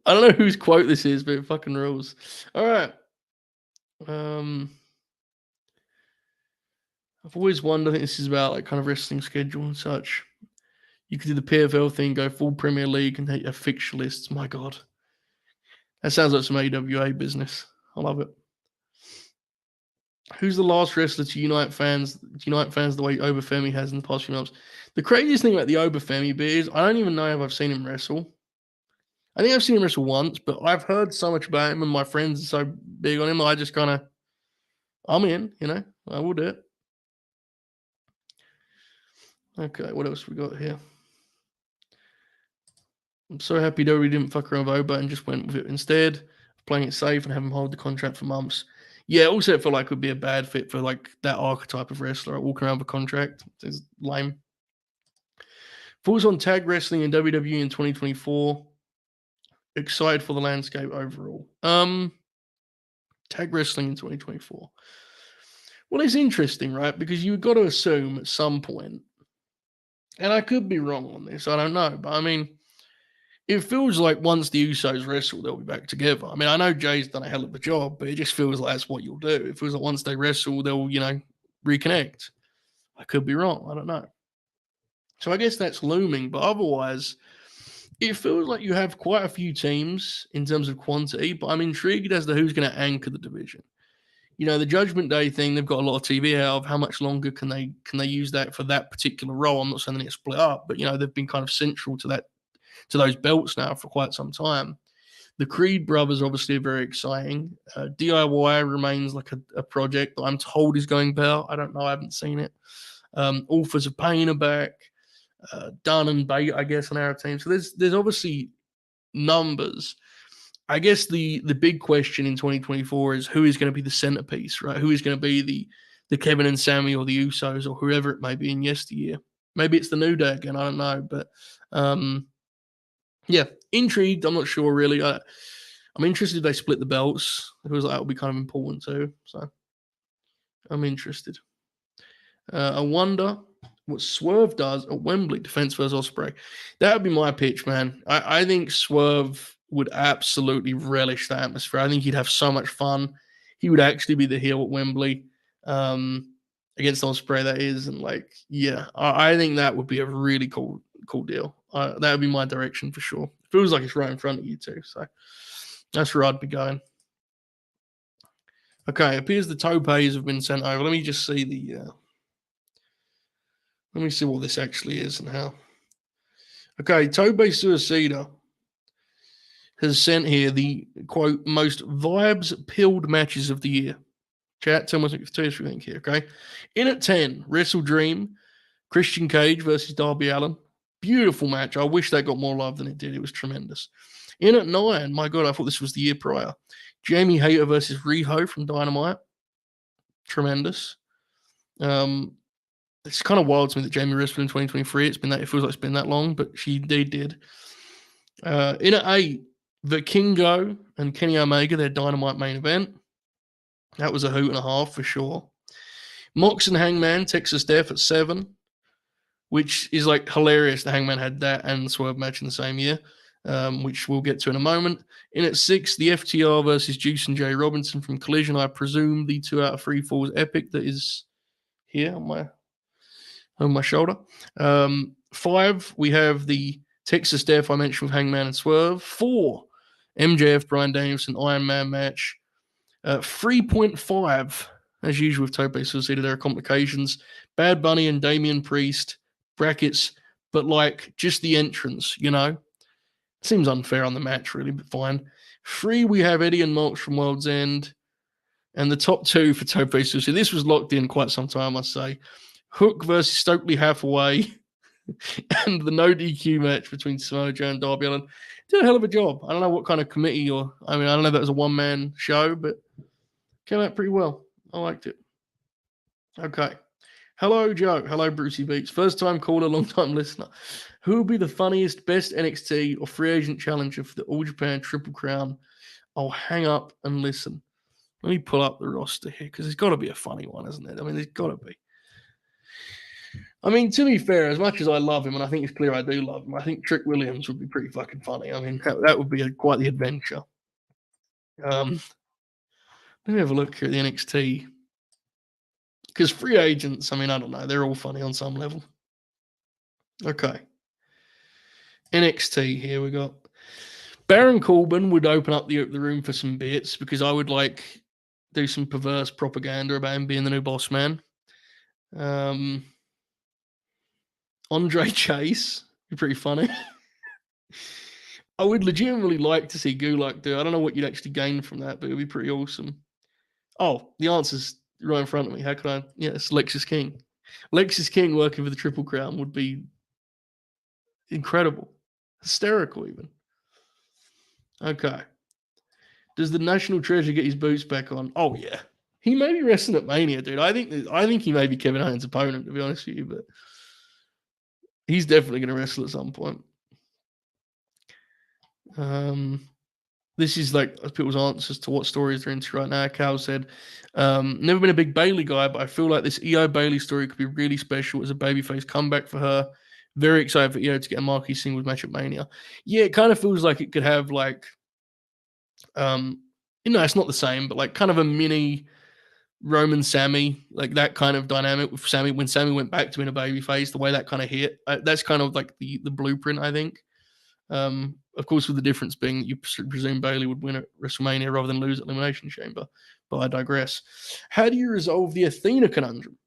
I don't know whose quote this is, but it fucking rules. All right. I've always wondered, I think this is about like kind of wrestling schedule and such. You could do the PFL thing, go full Premier League and have fixture lists. My God. That sounds like some AWA business. I love it. Who's the last wrestler to unite fans the way Obafemi has in the past few months? The craziest thing about the Obafemi bit is I don't even know if I've seen him wrestle. I think I've seen him wrestle once, but I've heard so much about him and my friends are so big on him. I just kind of, I'm in, I will do it. Okay, what else we got here? I'm so happy that we didn't fuck around with Oba and just went with it instead of playing it safe and have him hold the contract for months. Yeah, also it felt like it would be a bad fit for like that archetype of wrestler, like, walking around with a contract. It's lame. Thoughts on tag wrestling in WWE in 2024. Excited for the landscape overall. Tag wrestling in 2024. Well, it's interesting, right? Because you've got to assume at some point, and I could be wrong on this, I don't know, but I mean, it feels like once the Usos wrestle, they'll be back together. I mean, I know Jay's done a hell of a job, but it just feels like that's what you'll do. It feels like once they wrestle, they'll, reconnect. I could be wrong. I don't know. So I guess that's looming, but otherwise, it feels like you have quite a few teams in terms of quantity, but I'm intrigued as to who's going to anchor the division. The Judgment Day thing, they've got a lot of TV out of. How much longer can they use that for that particular role? I'm not saying they get split up, but they've been kind of central to those belts now for quite some time. The Creed brothers obviously are very exciting. DIY remains like a project that I'm told is going well. I don't know. I haven't seen it. Authors of Pain are back. Dunn and Bate, I guess, on our team. So there's obviously numbers. I guess the big question in 2024 is who is going to be the centerpiece, right? Who is going to be the Kevin and Sammy or the Usos or whoever it may be in yesteryear. Maybe it's the New Day again. I don't know. But yeah, intrigued. I'm not sure really. I'm interested if they split the belts. It feels like that would be kind of important too. So I'm interested. I wonder what Swerve does at Wembley, defense versus Ospreay. That would be my pitch, man. I think Swerve would absolutely relish the atmosphere. I think he'd have so much fun. He would actually be the heel at Wembley against Ospreay, that is. And I think that would be a really cool deal. That would be my direction for sure. Feels like it's right in front of you too. So that's where I'd be going. Okay, it appears the topes have been sent over. Let me just see let me see what this actually is and how. Okay, Tobe Suicida has sent here the quote most vibes pilled matches of the year. Chat, tell us what you think here, okay? In at 10, Wrestle Dream, Christian Cage versus Darby Allin. Beautiful match. I wish that got more love than it did. It was tremendous. In at 9, my God, I thought this was the year prior. Jamie Hayter versus Riho from Dynamite. Tremendous. It's kind of wild to me that Jamie wrestled in 2023. It feels like it's been that long, but she indeed did. In at 8, the Kendo and Kenny Omega, their Dynamite main event. That was a hoot and a half for sure. Mox and Hangman, Texas Death at 7, which is like hilarious. The Hangman had that and the Swerve match in the same year, which we'll get to in a moment. In at 6, the FTR versus Juice and Jay Robinson from Collision. I presume the 2 out of 3 falls epic that is here on my shoulder. 5, we have the Texas Death I mentioned with Hangman and Swerve. 4, MJF, Bryan Danielson, Iron Man match. 3.5, as usual with Tope Suicida, there are complications. Bad Bunny and Damian Priest, brackets, but like just the entrance, you know? Seems unfair on the match, really, but fine. 3, we have Eddie and Mox from World's End. And the top 2 for Tope Suicida. This was locked in quite some time, I must say. Hook versus Stokely Hathaway and the no DQ match between Samoa Joe and Darby Allin. Did a hell of a job. I don't know what kind of committee I don't know if that was a one-man show, but came out pretty well. I liked it. Okay. Hello, Joe. Hello, Brucey Beats. First time caller, long time listener. Who will be the funniest, best NXT or free agent challenger for the All Japan Triple Crown? I'll hang up and listen. Let me pull up the roster here because there's got to be a funny one, isn't it? I mean, there's got to be. I mean, to be fair, as much as I love him, and I think it's clear I do love him, I think Trick Williams would be pretty fucking funny. I mean, that would be quite the adventure. Let me have a look here at the NXT. Because free agents, I mean, I don't know. They're all funny on some level. Okay. NXT, here we got. Baron Corbin would open up the room for some bits because I would do some perverse propaganda about him being the new boss man. Andre Chase, be pretty funny. I would legitimately like to see Gulak do. I don't know what you'd actually gain from that, but it would be pretty awesome. Oh, the answer's right in front of me. How could I? Yeah, it's Lexis King. Lexis King working for the Triple Crown would be incredible. Hysterical, even. Okay. Does the National Treasure get his boots back on? Oh, yeah. He may be wrestling at Mania, dude. I think he may be Kevin Owens' opponent, to be honest with you, but he's definitely going to wrestle at some point. This is like people's answers to what stories they're into right now. Cal said, never been a big Bayley guy, but I feel like this Io Bayley story could be really special as a babyface comeback for her. Very excited for Io to get a marquee singles match at Mania. Yeah, it kind of feels like it could have it's not the same, but like kind of a mini Roman Sammy, like that kind of dynamic with Sammy when Sammy went back to being a babyface, the way that kind of hit. That's kind of like the blueprint, I think. Of course, with the difference being you presume Bayley would win at WrestleMania rather than lose at Elimination Chamber, but I digress. How do you resolve the Athena conundrum?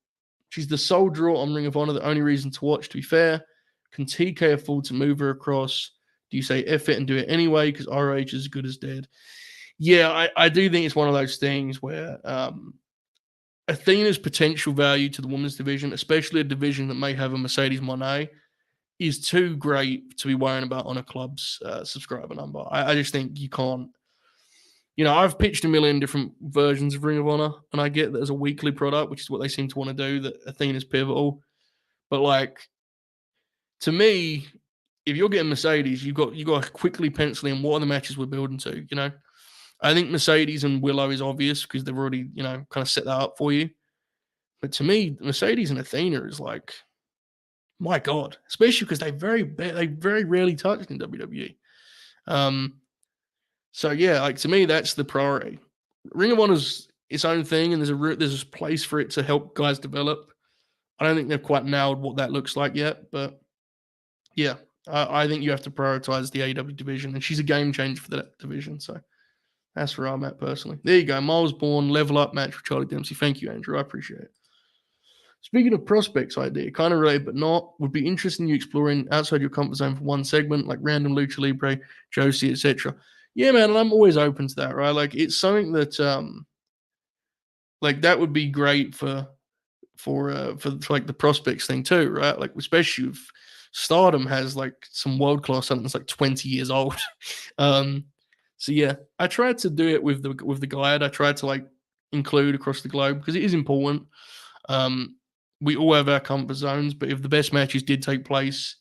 She's the sole draw on Ring of Honor, the only reason to watch, to be fair. Can TK afford to move her across? Do you say F it and do it anyway because ROH is as good as dead? Yeah, I do think it's one of those things where Athena's potential value to the women's division, especially a division that may have a Mercedes Moné, is too great to be worrying about on a club's subscriber number. I just think you can't. You know, I've pitched a million different versions of Ring of Honor, and I get that as a weekly product, which is what they seem to want to do, that Athena's pivotal. But like, to me, if you're getting Mercedes, you got to quickly pencil in what are the matches we're building to. You know, I think Mercedes and Willow is obvious because they've already kind of set that up for you. But to me, Mercedes and Athena is like, my God, especially because they very rarely touched in WWE. So yeah, like to me, that's the priority. Ring of Honor's its own thing, and there's a place for it to help guys develop. I don't think they've quite nailed what that looks like yet, but yeah, I think you have to prioritize the AEW division, and she's a game changer for that division. So that's where I'm at personally. There you go, Miles Bourne level up match with Charlie Dempsey. Thank you, Andrew. I appreciate it. Speaking of prospects idea, kind of related but not, would be interesting you exploring outside your comfort zone for one segment, like random lucha libre, Josie, etc. Yeah, man, and I'm always open to that, right? Like it's something that like that would be great for like the prospects thing too, right? Like especially if Stardom has like some world class something that's like 20 years old. um, so yeah, I tried to do it with the guide. I tried to like include across the globe because it is important. Um, we all have our comfort zones, but if the best matches did take place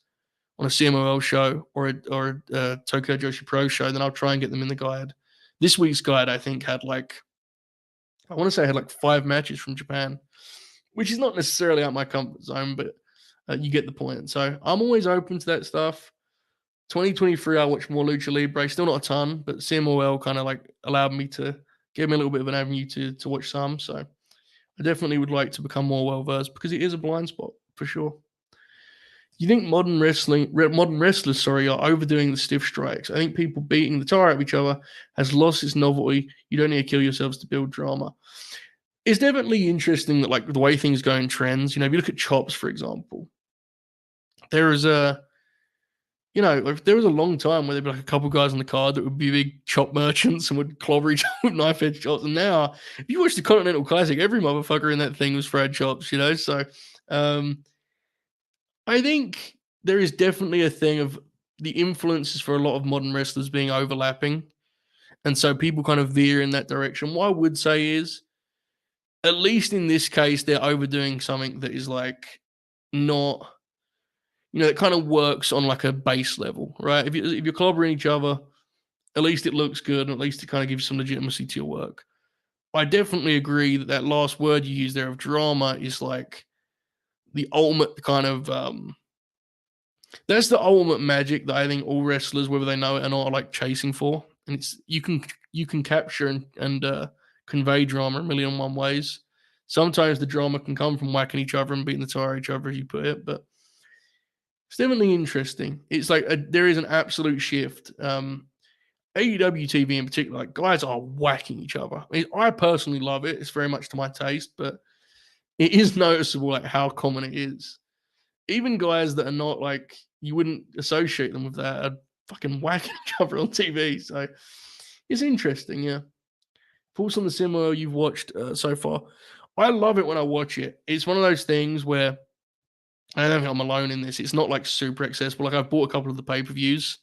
on a CMOL show or a Tokyo Joshi Pro show, then I'll try and get them in the guide. This week's guide, I think, had like I want to say I had like 5 matches from Japan, which is not necessarily out my comfort zone, but you get the point. So I'm always open to that stuff. 2023, I watched more Lucha Libre, still not a ton, but CMOL kind of like allowed me to give me a little bit of an avenue to watch some. So I definitely would like to become more well versed because it is a blind spot for sure. You think modern wrestlers, sorry, are overdoing the stiff strikes? I think people beating the tar out of each other has lost its novelty. You don't need to kill yourselves to build drama. It's definitely interesting that like the way things go in trends. You know, if you look at chops, for example, there is a like there was a long time where there'd be like a couple guys on the card that would be big chop merchants and would clobber each other with knife edge chops. And now, if you watch the Continental Classic, every motherfucker in that thing was Fred chops. You know, so I think there is definitely a thing of the influences for a lot of modern wrestlers being overlapping. And so people kind of veer in that direction. What I would say is, at least in this case, they're overdoing something that is like not, it kind of works on like a base level, right? If you're clobbering each other, at least it looks good, and at least it kind of gives some legitimacy to your work. I definitely agree that that last word you use there of drama is like the ultimate kind of that's the ultimate magic that I think all wrestlers, whether they know it or not, are like chasing for. And it's you can capture and convey drama a million and one ways. Sometimes the drama can come from whacking each other and beating the tire each other, as you put it, but it's definitely interesting. It's like there is an absolute shift. AEW TV in particular, like guys are whacking each other. I personally love it. It's very much to my taste, but it is noticeable like how common it is. Even guys that are not like you wouldn't associate them with that are fucking whacking each other on TV. So it's interesting, yeah. Thoughts on the cinema you've watched so far? I love it when I watch it. It's one of those things where I don't think I'm alone in this. It's not like super accessible. Like I've bought a couple of the pay-per-views.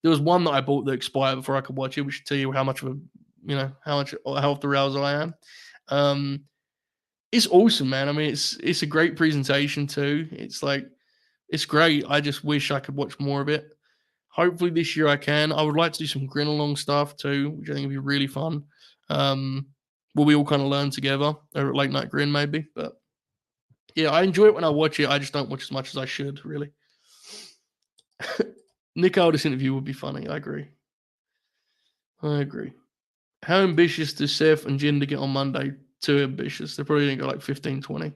There was one that I bought that expired before I could watch it, which should tell you how much of a how off the rails I am. It's awesome, man. I mean, it's a great presentation too. It's like it's great. I just wish I could watch more of it. Hopefully this year I can. I would like to do some grin along stuff too, which I think would be really fun. Where we all kind of learn together over at Late Night Grin maybe. But yeah, I enjoy it when I watch it. I just don't watch as much as I should, really. Nick Aldis interview would be funny. I agree. How ambitious does Seth and Jinder get on Monday? Too ambitious. They're probably going to go like 15, 20.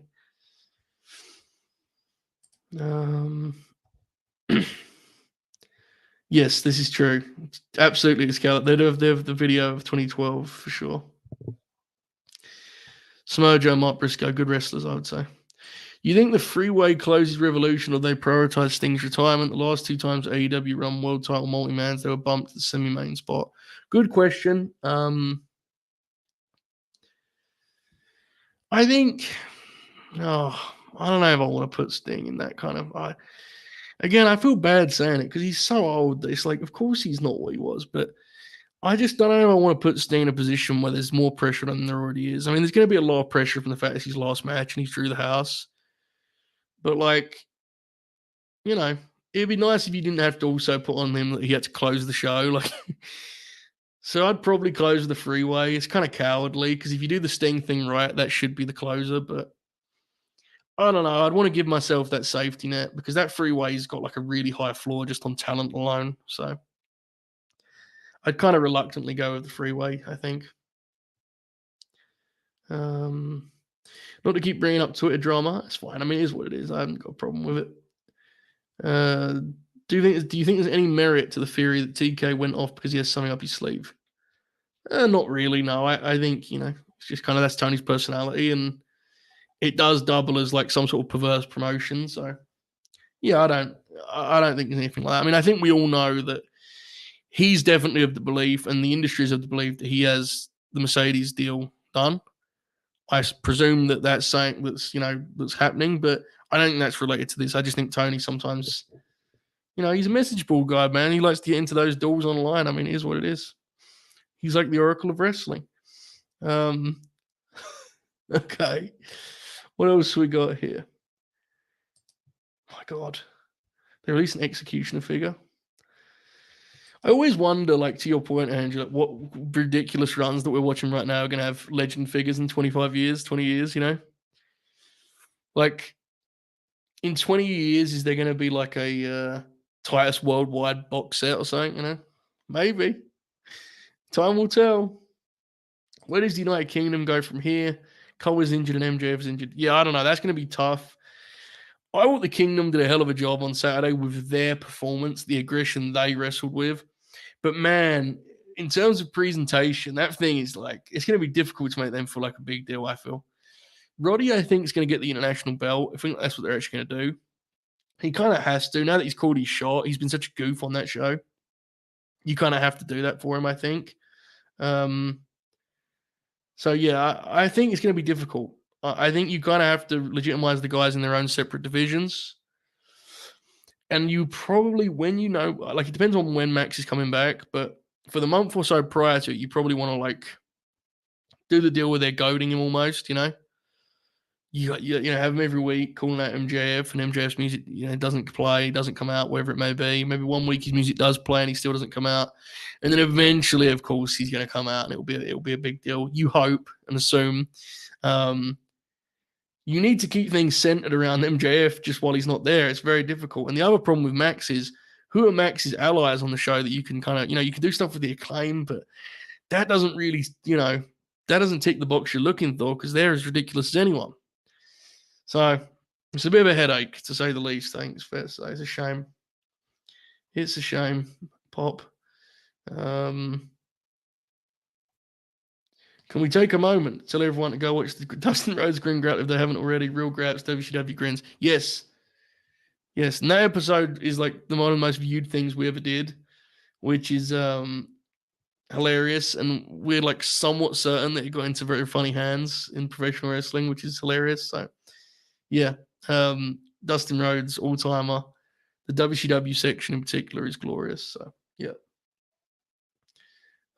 Yes, this is true. Absolutely, the scale. They have the video of 2012 for sure. Samoa Joe, Mark Briscoe, good wrestlers, I would say. You think the freeway closes Revolution or they prioritize Sting's retirement? The last 2 times AEW run world title multi-mans, they were bumped to the semi-main spot. Good question. I think, I don't know if I want to put Sting in that kind of. Again, I feel bad saying it because he's so old. It's like, of course he's not what he was, but I just don't know if I want to put Sting in a position where there's more pressure than there already is. I mean, there's going to be a lot of pressure from the fact it's his last match and he's through the house. But like, it'd be nice if you didn't have to also put on him that he had to close the show. Like, so I'd probably close the freeway. It's kind of cowardly because if you do the Sting thing right, that should be the closer. But I don't know. I'd want to give myself that safety net because that freeway's got like a really high floor just on talent alone. So I'd kind of reluctantly go with the freeway, I think. Not to keep bringing up Twitter drama. It's fine. I mean, it is what it is. I haven't got a problem with it. Do you think there's any merit to the theory that TK went off because he has something up his sleeve? Not really. No, I think it's just kind of that's Tony's personality, and it does double as like some sort of perverse promotion. So yeah, I don't think there's anything like that. I mean, I think we all know that he's definitely of the belief, and the industry is of the belief that he has the Mercedes deal done. I presume that that's something that's happening, but I don't think that's related to this. I just think Tony sometimes, he's a message board guy, man. He likes to get into those doors online. I mean, it is what it is. He's like the Oracle of Wrestling. Okay. What else we got here? My God. They released an Executioner figure. I always wonder, like, to your point, Angela, what ridiculous runs that we're watching right now are going to have legend figures in 25 years, 20 years, Like, in 20 years, is there going to be like a Titus Worldwide box set or something, Maybe. Time will tell. Where does the United Kingdom go from here? Cole is injured and MJF is injured. Yeah, I don't know. That's going to be tough. I thought the Kingdom did a hell of a job on Saturday with their performance, the aggression they wrestled with. But man, in terms of presentation, that thing is like, it's going to be difficult to make them feel like a big deal, I feel. Roddy, I think, is going to get the international belt. I think that's what they're actually going to do. He kind of has to. Now that he's called his shot, he's been such a goof on that show. You kind of have to do that for him, I think. So, yeah, I think it's going to be difficult. I think you kind of have to legitimize the guys in their own separate divisions. And you probably, when like, it depends on when Max is coming back, but for the month or so prior to it, you probably want to, like, do the deal where they're goading him almost, You have him every week calling out MJF, and MJF's music, doesn't play, doesn't come out, wherever it may be. Maybe one week his music does play and he still doesn't come out, and then eventually, of course, he's going to come out and it'll be a big deal. You hope and assume. You need to keep things centered around MJF just while he's not there. It's very difficult. And the other problem with Max is, who are Max's allies on the show that you can kind of, you can do stuff with the Acclaim, but that doesn't really, that doesn't tick the box you're looking for, because they're as ridiculous as anyone. So it's a bit of a headache, to say the least. I think it's fair to say. It's a shame. It's a shame, Pop. Can we take a moment to tell everyone to go watch the Dustin Rhodes Grin Grab if they haven't already? Real Grabs, WCW Grins. Yes. Yes. And that episode is like one of the most viewed things we ever did, which is hilarious. And we're like somewhat certain that it got into very funny hands in professional wrestling, which is hilarious. So, yeah. Dustin Rhodes, all-timer. The WCW section in particular is glorious. So, yeah.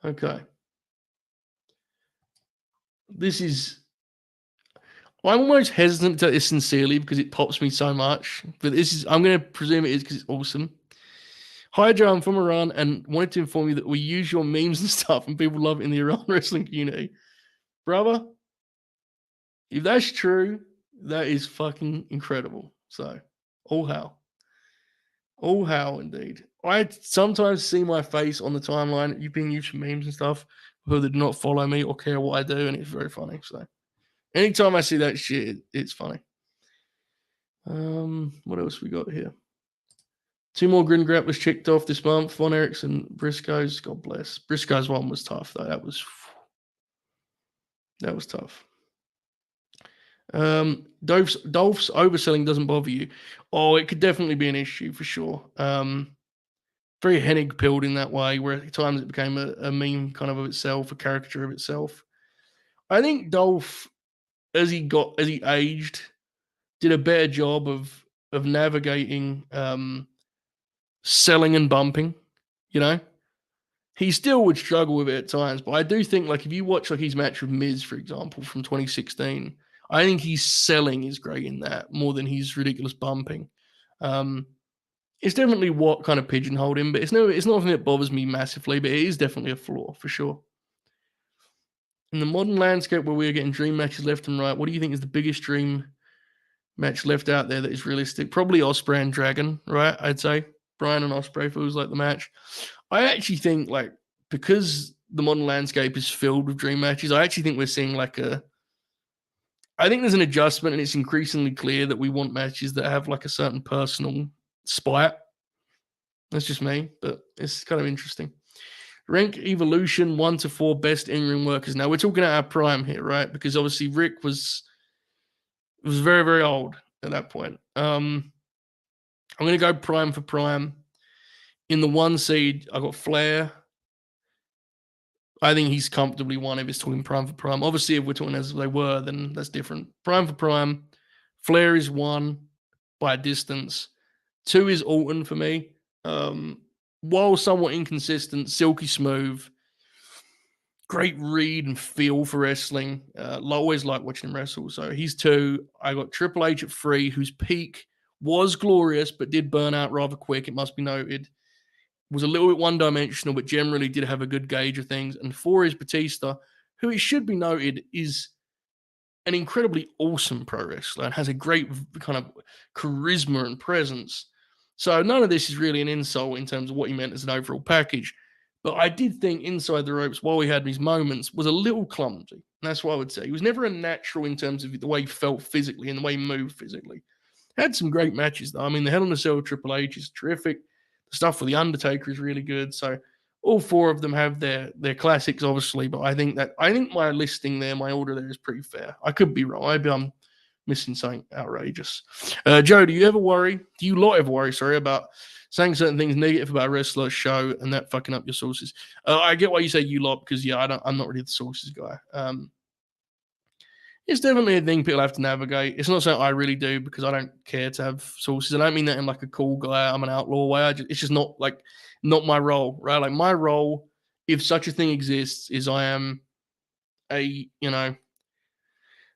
Okay. I'm almost hesitant to take this sincerely because it pops me so much, but I'm going to presume it is because it's awesome. Hi, Joe, I'm from Iran and wanted to inform you that we use your memes and stuff and people love it in the Iran wrestling community. Brother, if that's true, that is fucking incredible. So, all hail. All hail indeed. I sometimes see my face on the timeline, you being used for memes and stuff, who do not follow me or care what I do, and it's very funny. So, anytime I see that shit, it's funny. What else we got here? 2 more Grin Grapplers checked off this month. Von Erickson, Briscoe's. God bless. Briscoe's one was tough, though. That was tough. Dolph's overselling doesn't bother you. Oh, it could definitely be an issue for sure. Very Hennig pilled in that way, where at times it became a meme kind of itself, a caricature of itself. I think Dolph, as he aged, did a better job of navigating selling and bumping. He still would struggle with it at times, but I do think, like, if you watch like his match with Miz, for example, from 2016, I think his selling is great in that more than his ridiculous bumping. It's definitely what kind of pigeonholed him, but it's nothing that bothers me massively, but it is definitely a flaw for sure. In the modern landscape where we're getting dream matches left and right, what do you think is the biggest dream match left out there that is realistic? Probably Ospreay and Dragon, right? I'd say Bryan and Ospreay feels like the match. I actually think, like, because the modern landscape is filled with dream matches, I actually think we're seeing I think there's an adjustment, and it's increasingly clear that we want matches that have like a certain personal spite. That's just me, but it's kind of interesting. Rank Evolution 1 to 4 best in-ring workers. Now we're talking at our prime here, right? Because obviously Rick was It was very, very old at that point. I'm going to go prime for prime. In the 1 seed, I got Flair. I think he's comfortably one if it's talking prime for prime. Obviously, if we're talking as they were, then that's different. Prime for prime. Flair is 1 by a distance. 2 is Orton for me. While somewhat inconsistent, silky smooth, great read and feel for wrestling. Always like watching him wrestle. So he's 2. I got Triple H at 3, whose peak was glorious, but did burn out rather quick. It must be noted. Was a little bit one-dimensional, but generally did have a good gauge of things. And 4 is Batista, who it should be noted is an incredibly awesome pro wrestler and has a great kind of charisma and presence. So none of this is really an insult in terms of what he meant as an overall package. But I did think inside the ropes, while he had these moments, was a little clumsy. And that's what I would say. He was never a natural in terms of the way he felt physically and the way he moved physically. Had some great matches, though. I mean, the Hell in a Cell Triple H is terrific. The stuff for The Undertaker is really good. So all 4 of them have their classics, obviously. But I think my listing there, my order there is pretty fair. I could be wrong. Maybe I'm missing something outrageous. Joe, do you ever worry? Do you lot ever worry? Sorry, about saying certain things negative about a wrestler show and that fucking up your sources. I get why you say you lot because I'm not really the sources guy. It's definitely a thing people have to navigate. It's not something I really do because I don't care to have sources. I don't mean that in like a cool guy, I'm an outlaw way. It's just not my role, right? Like my role, if such a thing exists, is I am a,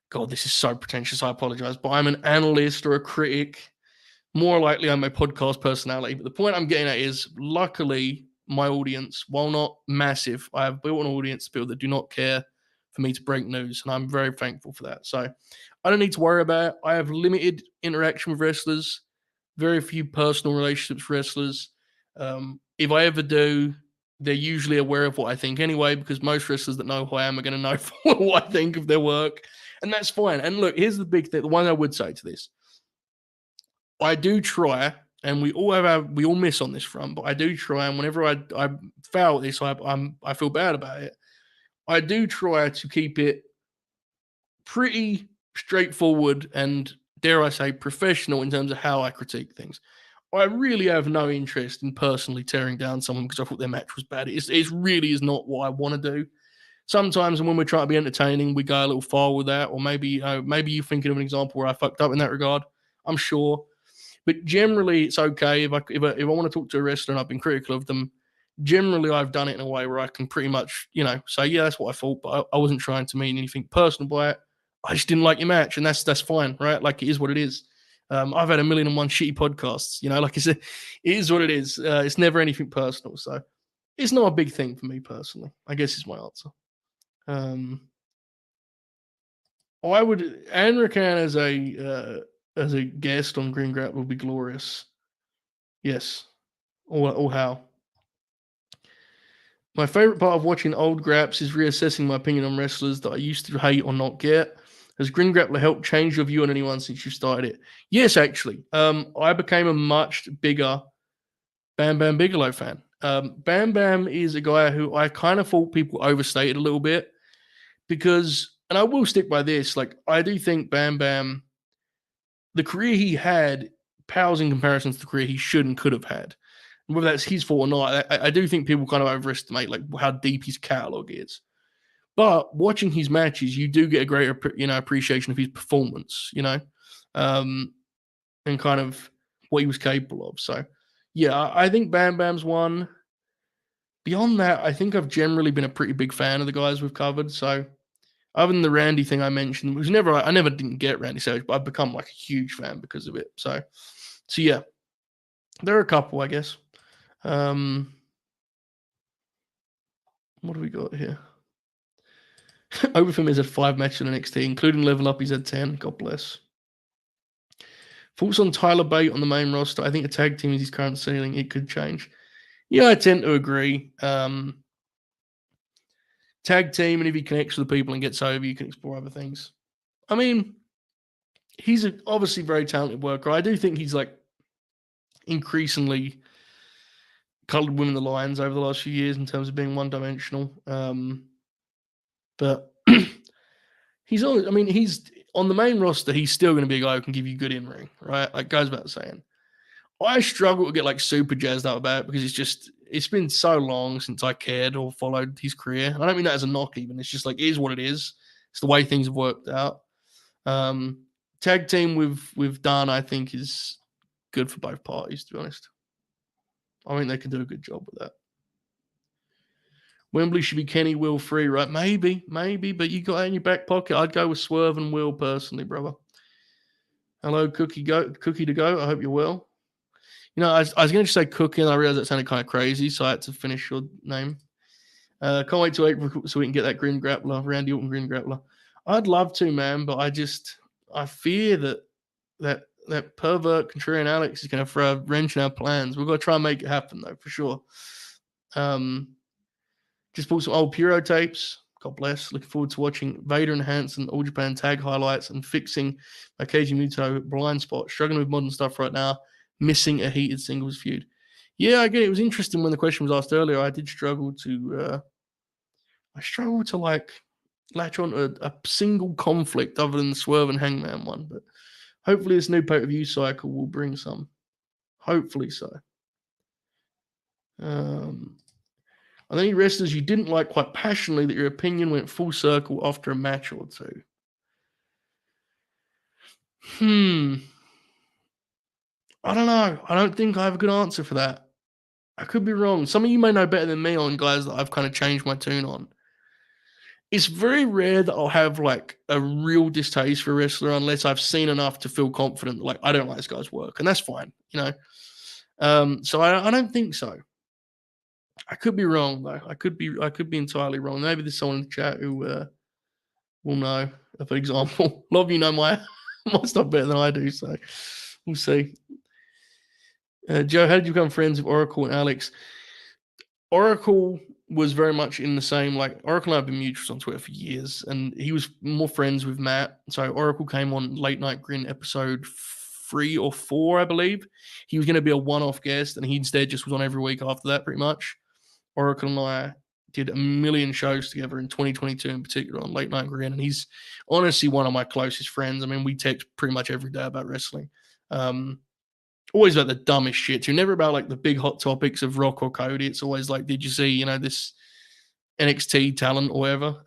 God, this is so pretentious. I apologize, but I'm an analyst or a critic. More likely, I'm a podcast personality. But the point I'm getting at is, luckily, my audience, while not massive, I have built an audience of people that do not care for me to break news, and I'm very thankful for that. So I don't need to worry about it. I have limited interaction with wrestlers, very few personal relationships with wrestlers. If I ever do, they're usually aware of what I think anyway, because most wrestlers that know who I am are going to know what I think of their work, and that's fine. And look, here's the big thing, the one I would say to this. I do try, and we all miss on this front, but I do try, and whenever I fail at this, I feel bad about it. I do try to keep it pretty straightforward and, dare I say, professional in terms of how I critique things. I really have no interest in personally tearing down someone because I thought their match was bad. It really is not what I want to do. Sometimes when we're trying to be entertaining, we go a little far with that, or maybe you're thinking of an example where I fucked up in that regard. I'm sure. But generally, it's okay if I want to talk to a wrestler and I've been critical of them. Generally, I've done it in a way where I can pretty much, say, yeah, that's what I thought, but I wasn't trying to mean anything personal by it. I just didn't like your match, and that's fine, right? Like, it is what it is. I've had 1,000,001 shitty podcasts, like I said, it is what it is. It's never anything personal, so it's not a big thing for me personally, I guess is my answer. I would, Anne Rakan as a guest on Green Grap would be glorious. Yes. Or how. My favorite part of watching old Graps is reassessing my opinion on wrestlers that I used to hate or not get. Has Green Grappler helped change your view on anyone since you started it? Yes, actually. I became a much bigger Bam Bam Bigelow fan. Bam Bam is a guy who I kind of thought people overstated a little bit because, and I will stick by this, like, I do think Bam Bam, the career he had pales in comparison to the career he should and could have had. And whether that's his fault or not, I do think people kind of overestimate like how deep his catalog is. But watching his matches, you do get a greater, appreciation of his performance, and kind of what he was capable of. So, yeah, I think Bam Bam's one. Beyond that, I think I've generally been a pretty big fan of the guys we've covered. So, other than the Randy thing I mentioned, which I never didn't get Randy Savage, but I've become like a huge fan because of it. So yeah, there are a couple, I guess. What do we got here? Overfim is at 5 matches in NXT, including Level Up. He's had 10. God bless. Thoughts on Tyler Bate on the main roster? I think a tag team is his current ceiling. It could change. Yeah, I tend to agree. Tag team, and if he connects with the people and gets over, you can explore other things. I mean, he's obviously very talented worker. I do think he's like increasingly colored women the lines over the last few years in terms of being one-dimensional. But he's always, I mean, he's on the main roster, he's still going to be a guy who can give you good in ring, right? Like goes without saying. I struggle to get like super jazzed up about it because it's been so long since I cared or followed his career. I don't mean that as a knock even. It's just like, it is what it is. It's the way things have worked out. Tag team with done, I think, is good for both parties, to be honest. I think they can do a good job with that. Wembley should be Kenny Will free, right? Maybe, but you got it in your back pocket. I'd go with Swerve and Will personally, brother. Hello, Cookie to go. I hope you're well. You know, I was going to say Cookie, and I realized that sounded kind of crazy, so I had to finish your name. Can't wait till April so we can get that Grin Grappler, Randy Orton Grin Grappler. I'd love to, man, but I fear that pervert contrarian Alex is going to throw a wrench in our plans. We've got to try and make it happen, though, for sure. Just bought some old Puro tapes. God bless. Looking forward to watching Vader and Hansen All Japan tag highlights and fixing my Keiji Muto blind spot. Struggling with modern stuff right now. Missing a heated singles feud. Yeah, I get it. It was interesting when the question was asked earlier. I did struggle to like latch on a single conflict other than the Swerve and Hangman one. But hopefully this new pay-per-view cycle will bring some. Hopefully so. Are there any wrestlers you didn't like quite passionately that your opinion went full circle after a match or two? I don't know. I don't think I have a good answer for that. I could be wrong. Some of you may know better than me on guys that I've kind of changed my tune on. It's very rare that I'll have like a real distaste for a wrestler unless I've seen enough to feel confident. Like, I don't like this guy's work, and that's fine, you know. So I don't think so. I could be wrong though. I could be entirely wrong. Maybe there's someone in the chat who will know. For example, a lot of you know my stuff better than I do, so we'll see. Joe, how did you become friends with Oracle and Alex? Oracle was very much in the same, like, Oracle and I have been mutuals on Twitter for years, and he was more friends with Matt. So Oracle came on Late Night Grin episode 3 or 4, I believe. He was going to be a one-off guest, and he instead just was on every week after that, pretty much. Oracle and I did a million shows together in 2022 in particular on Late Night Grin, and he's honestly one of my closest friends. I mean, we text pretty much every day about wrestling. Always about the dumbest shit. You're never about like the big hot topics of Rock or Cody. It's always like, did you see, you know, this NXT talent or whatever,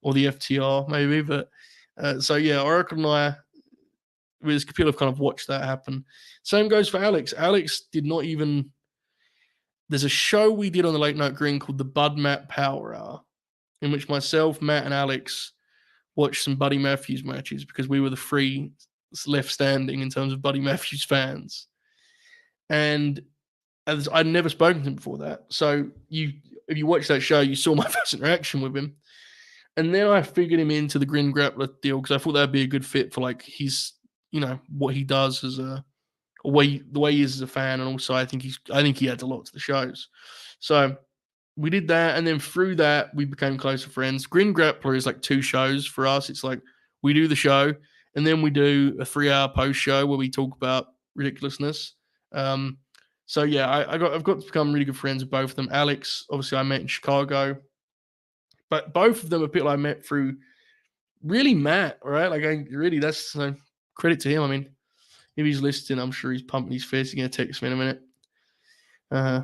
or the FTR maybe. But so yeah, Oracle and I, with people have kind of watched that happen. Same goes for Alex. Alex did not even. There's a show we did on the Late Night Green called the Bud Matt Power Hour, in which myself, Matt, and Alex watched some Buddy Matthews matches because we were the three left standing in terms of Buddy Matthews fans. And I'd never spoken to him before that. So if you watch that show, you saw my first interaction with him. And then I figured him into the Grin Grappler deal because I thought that'd be a good fit for like his, you know, what he does as the way he is as a fan, and also I think he adds a lot to the shows. So we did that, and then through that we became closer friends. Grin Grappler is like 2 shows for us. It's like we do the show, and then we do a 3-hour post show where we talk about ridiculousness. So yeah, I've got to become really good friends with both of them. Alex, obviously, I met in Chicago, but both of them are people I met through really Matt, right? Like that's credit to him. I mean, if he's listening, I'm sure he's pumping his fist. He's going to text me in a minute. I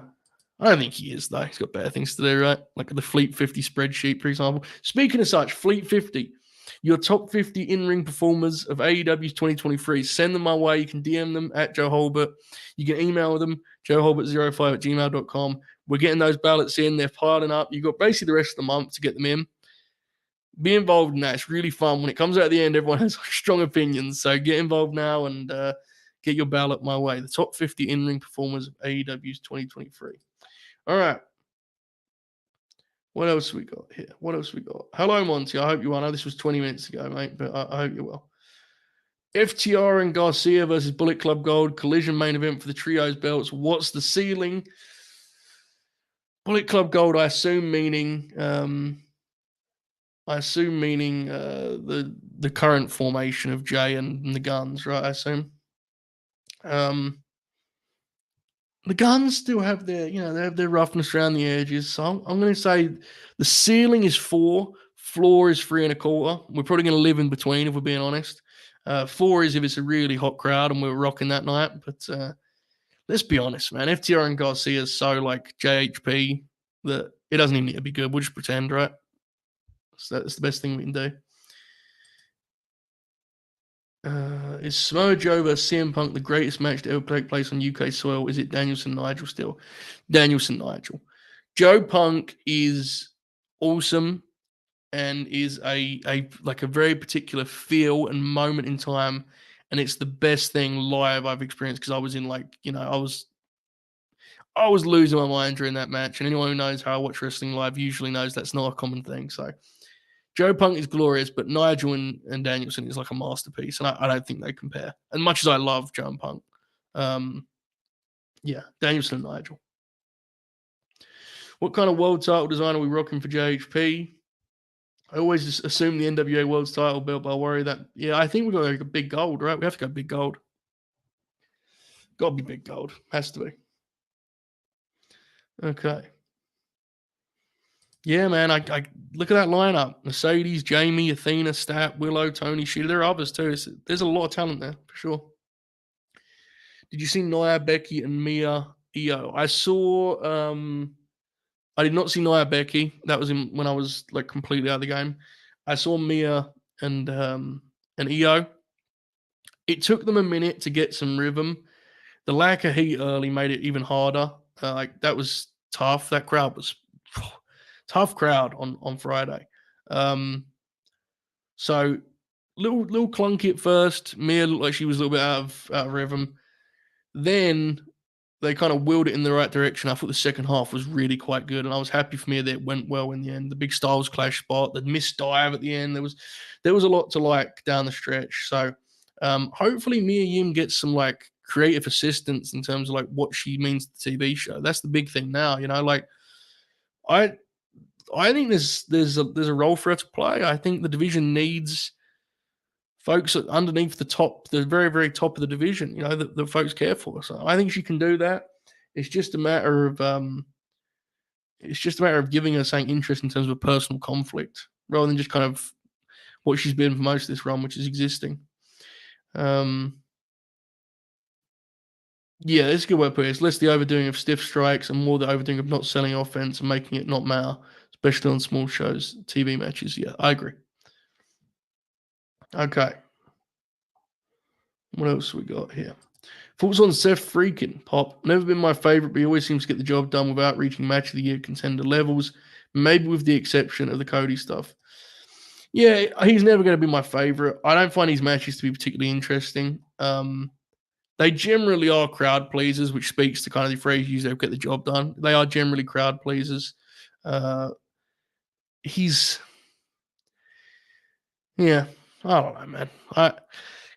don't think he is, though. He's got better things to do, right? Like the Fleet 50 spreadsheet, for example. Speaking of such, Fleet 50, your top 50 in-ring performers of AEW's 2023. Send them my way. You can DM them at Joe Holbert. You can email them, joeholbert05@gmail.com. We're getting those ballots in. They're piling up. You've got basically the rest of the month to get them in. Be involved in that. It's really fun. When it comes out at the end, everyone has strong opinions. So get involved now and get your ballot my way. The top 50 in-ring performers of AEW's 2023. All right. What else we got here? Hello, Monty. I hope you are. I know this was 20 minutes ago, mate, but I hope you're well. FTR and Garcia versus Bullet Club Gold. Collision main event for the trios belts. What's the ceiling? Bullet Club Gold, I assume meaning the current formation of Jay and the Guns, right? I assume. The Guns still have their, they have their roughness around the edges. So I'm going to say the ceiling is 4. Floor is 3.25. We're probably going to live in between if we're being honest. 4 is if it's a really hot crowd and we're rocking that night. But let's be honest, man. FTR and Garcia is so like JHP that it doesn't even need to be good. We'll just pretend, right? So that's the best thing we can do. Is Samoa Joe vs CM Punk the greatest match to ever take place on UK soil? Is it Danielson Nigel still? Danielson Nigel. Joe Punk is awesome and is a like a very particular feel and moment in time, and it's the best thing live I've experienced because I was in like I was losing my mind during that match, and anyone who knows how I watch wrestling live usually knows that's not a common thing. So Joe Punk is glorious, but Nigel and Danielson is like a masterpiece, and I don't think they compare. As much as I love Joe and Punk, um, yeah, Danielson and Nigel. What kind of world title design are we rocking for JHP? I always just assume the NWA World's title belt, but I worry that, yeah, I think we've got to go big gold, right? We have to go big gold. Got to be big gold. Has to be. Okay. Yeah, man. I look at that lineup: Mercedes, Jamie, Athena, Stat, Willow, Tony, Sheila. There are others too. There's a lot of talent there for sure. Did you see Nia, Becky, and Mia Io? I saw. I did not see Nia Becky. That was when I was like completely out of the game. I saw Mia and Io. It took them a minute to get some rhythm. The lack of heat early made it even harder. Like that was tough. That crowd was tough crowd on Friday. So little clunky at first. Mia looked like she was a little bit out of rhythm. Then they kind of wheeled it in the right direction. I thought the second half was really quite good, and I was happy for Mia that it went well in the end. The big Styles Clash spot, the missed dive at the end. There was a lot to like down the stretch. So hopefully Mia Yim gets some like creative assistance in terms of like what she means to the TV show. That's the big thing now, Like I think there's a role for her to play. I think the division needs folks underneath the very, very top of the division, that folks care for. So I think she can do that. It's just a matter of giving her something interesting in terms of a personal conflict, rather than just kind of what she's been for most of this run, which is existing. Yeah, that's a good way to put it. It's less the overdoing of stiff strikes and more the overdoing of not selling offense and making it not matter, especially on small shows, TV matches. Yeah, I agree. Okay. What else we got here? Thoughts on Seth Freakin? Pop. Never been my favorite, but he always seems to get the job done without reaching match of the year contender levels, maybe with the exception of the Cody stuff. Yeah, he's never going to be my favorite. I don't find his matches to be particularly interesting. They generally are crowd pleasers, which speaks to kind of the phrase used, they'll get the job done. They are generally crowd pleasers. Yeah, I don't know, man.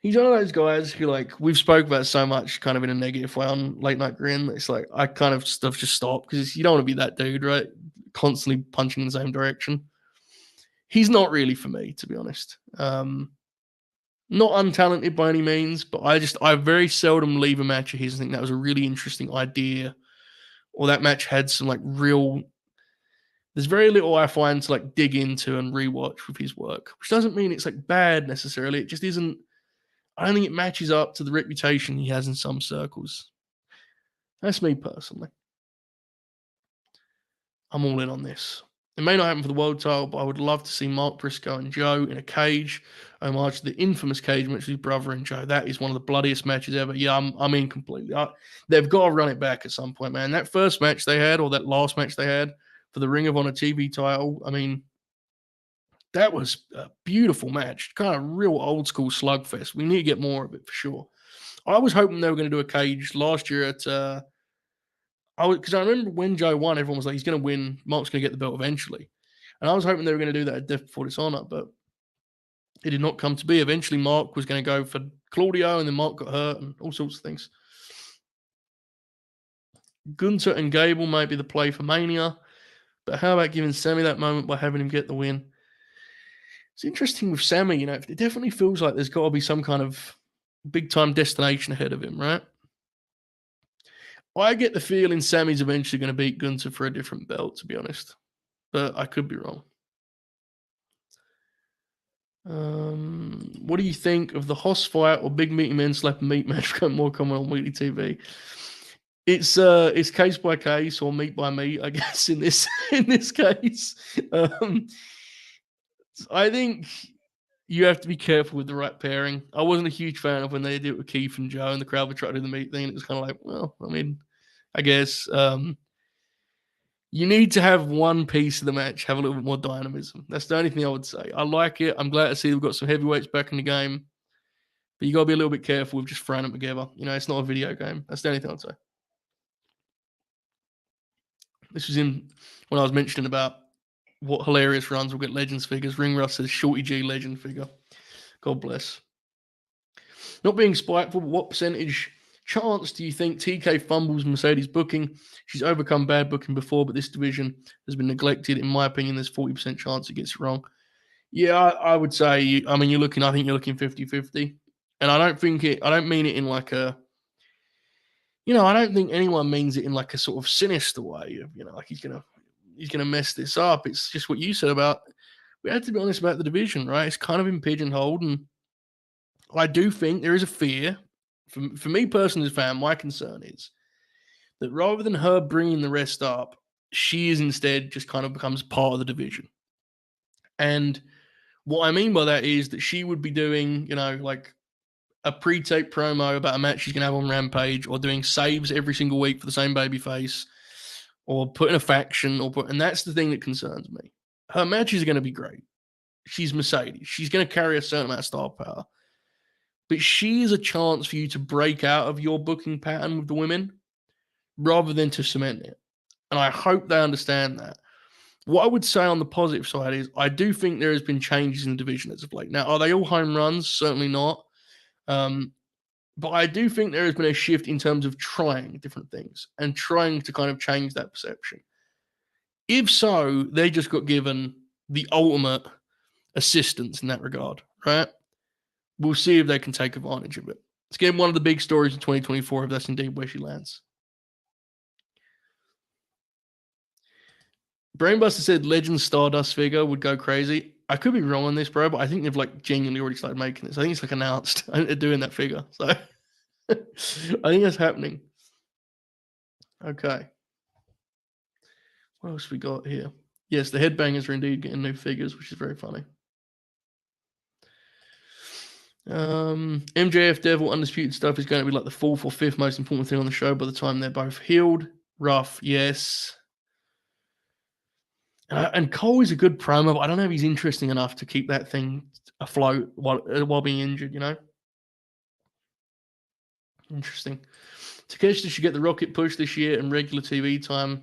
He's one of those guys who, like, we've spoke about so much kind of in a negative way on Late Night Grin. It's like, I kind of stuff just stop because you don't want to be that dude, right? Constantly punching in the same direction. He's not really for me, to be honest. Not untalented by any means, but I very seldom leave a match of his and think that was a really interesting idea, or that match had some like real. There's very little I find to like dig into and rewatch with his work, which doesn't mean it's like bad necessarily. It just isn't. I don't think it matches up to the reputation he has in some circles. That's me personally. I'm all in on this. It may not happen for the world title, but I would love to see Mark Briscoe and Joe in a cage, homage to the infamous cage match with his brother and Joe. That is one of the bloodiest matches ever. Yeah, I'm in completely. They've got to run it back at some point, man. That first match they had, or that last match they had for the Ring of Honor TV title, I mean, that was a beautiful match. Kind of real old school slugfest. We need to get more of it for sure. I was hoping they were going to do a cage last year at because I remember when Joe won, everyone was like, he's going to win. Mark's going to get the belt eventually. And I was hoping they were going to do that at Death Before Dishonor, but it did not come to be. Eventually, Mark was going to go for Claudio, and then Mark got hurt and all sorts of things. Gunther and Gable might be the play for Mania, but how about giving Sammy that moment by having him get the win? It's interesting with Sammy, it definitely feels like there's got to be some kind of big-time destination ahead of him, right? I get the feeling Sammy's eventually going to beat Gunther for a different belt, to be honest. But I could be wrong. What do you think of the Hoss fight or big meaty men slap meat match become more common on weekly TV? It's case by case or meat by meat, I guess, in this in this case. Um, I think you have to be careful with the right pairing. I wasn't a huge fan of when they did it with Keith and Joe and the crowd would try to do the meat thing. It was kind of like, well, I mean, I guess you need to have one piece of the match have a little bit more dynamism. That's the only thing I would say. I like it. I'm glad to see we've got some heavyweights back in the game, but you got to be a little bit careful with just throwing them together. You know, it's not a video game. That's the only thing I'd say. This was in when I was mentioning about what hilarious runs will get Legends figures. Ring Rust says Shorty G Legend figure. God bless. Not being spiteful, but what percentage chance do you think TK fumbles Mercedes booking? She's overcome bad booking before, but this division has been neglected. In my opinion, there's 40% chance it gets it wrong. Yeah, I would say, I mean, I think you're looking 50-50. And I don't mean it in like a, I don't think anyone means it in like a sort of sinister way of, like he's gonna mess this up. It's just what you said about we have to be honest about the division, right? It's kind of been pigeonholed, and I do think there is a fear. For me personally, as a fan, my concern is that rather than her bringing the rest up, she is instead just kind of becomes part of the division. And what I mean by that is that she would be doing, like a pre-tape promo about a match she's going to have on Rampage, or doing saves every single week for the same babyface, or putting a faction, and that's the thing that concerns me. Her matches are going to be great. She's Mercedes. She's going to carry a certain amount of star power. But she is a chance for you to break out of your booking pattern with the women rather than to cement it. And I hope they understand that. What I would say on the positive side is I do think there has been changes in the division as of late. Now, are they all home runs? Certainly not. But I do think there has been a shift in terms of trying different things and trying to kind of change that perception. If so, they just got given the ultimate assistance in that regard, right? We'll see if they can take advantage of it. It's again one of the big stories in 2024 if that's indeed where she lands. Brainbuster said Legend Stardust figure would go crazy. I could be wrong on this, bro, but I think they've like genuinely already started making this. I think it's like announced. I think they're doing that figure. So I think that's happening. Okay. What else we got here? Yes, the headbangers are indeed getting new figures, which is very funny. MJF Devil Undisputed stuff is going to be like the fourth or fifth most important thing on the show by the time they're both healed. Rough, yes. And Cole is a good promo, but I don't know if he's interesting enough to keep that thing afloat while being injured, Interesting. Takeshita should get the rocket push this year and regular TV time.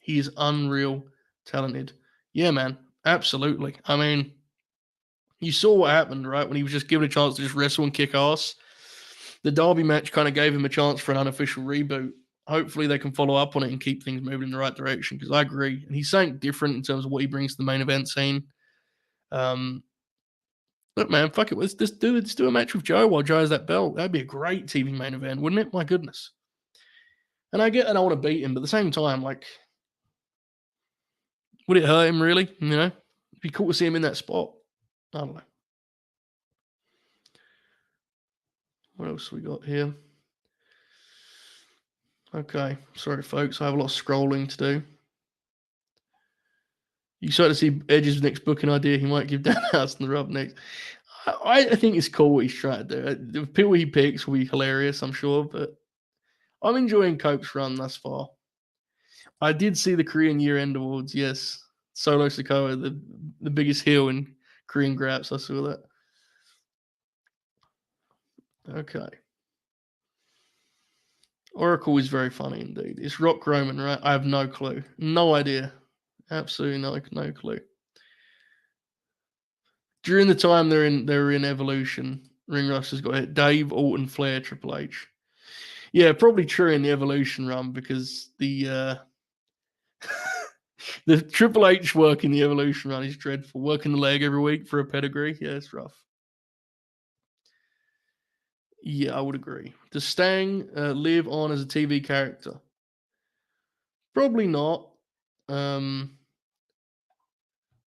He is unreal talented. Yeah, man. Absolutely. I mean, you saw what happened, right? When he was just given a chance to just wrestle and kick ass. The Derby match kind of gave him a chance for an unofficial reboot. Hopefully they can follow up on it and keep things moving in the right direction, because I agree. And he's something different in terms of what he brings to the main event scene. Look, man, fuck it. Let's do a match with Joe while Joe has that belt. That'd be a great TV main event, wouldn't it? My goodness. And I get that I want to beat him, but at the same time, like, would it hurt him really? It'd be cool to see him in that spot. I don't know. What else we got here? Okay, sorry, folks. I have a lot of scrolling to do. You excited to see Edge's next booking idea? He might give Danhausen the rub next. I think it's cool what he's trying to do. The people he picks will be hilarious, I'm sure, but I'm enjoying Cope's run thus far. I did see the Korean Year-End Awards, yes. Solo Sikoa, the biggest heel in Korean graps. I saw that. Okay. Oracle is very funny indeed. It's Rock Roman, right? I have no clue. No idea. Absolutely no clue. During the time they were in Evolution, Ring Rust has got hit. Dave, Orton, Flair, Triple H. Yeah, probably true in the Evolution run, because the the Triple H work in the Evolution run is dreadful. Working the leg every week for a pedigree. Yeah, it's rough. Yeah, I would agree. Does Stang live on as a TV character? Probably not.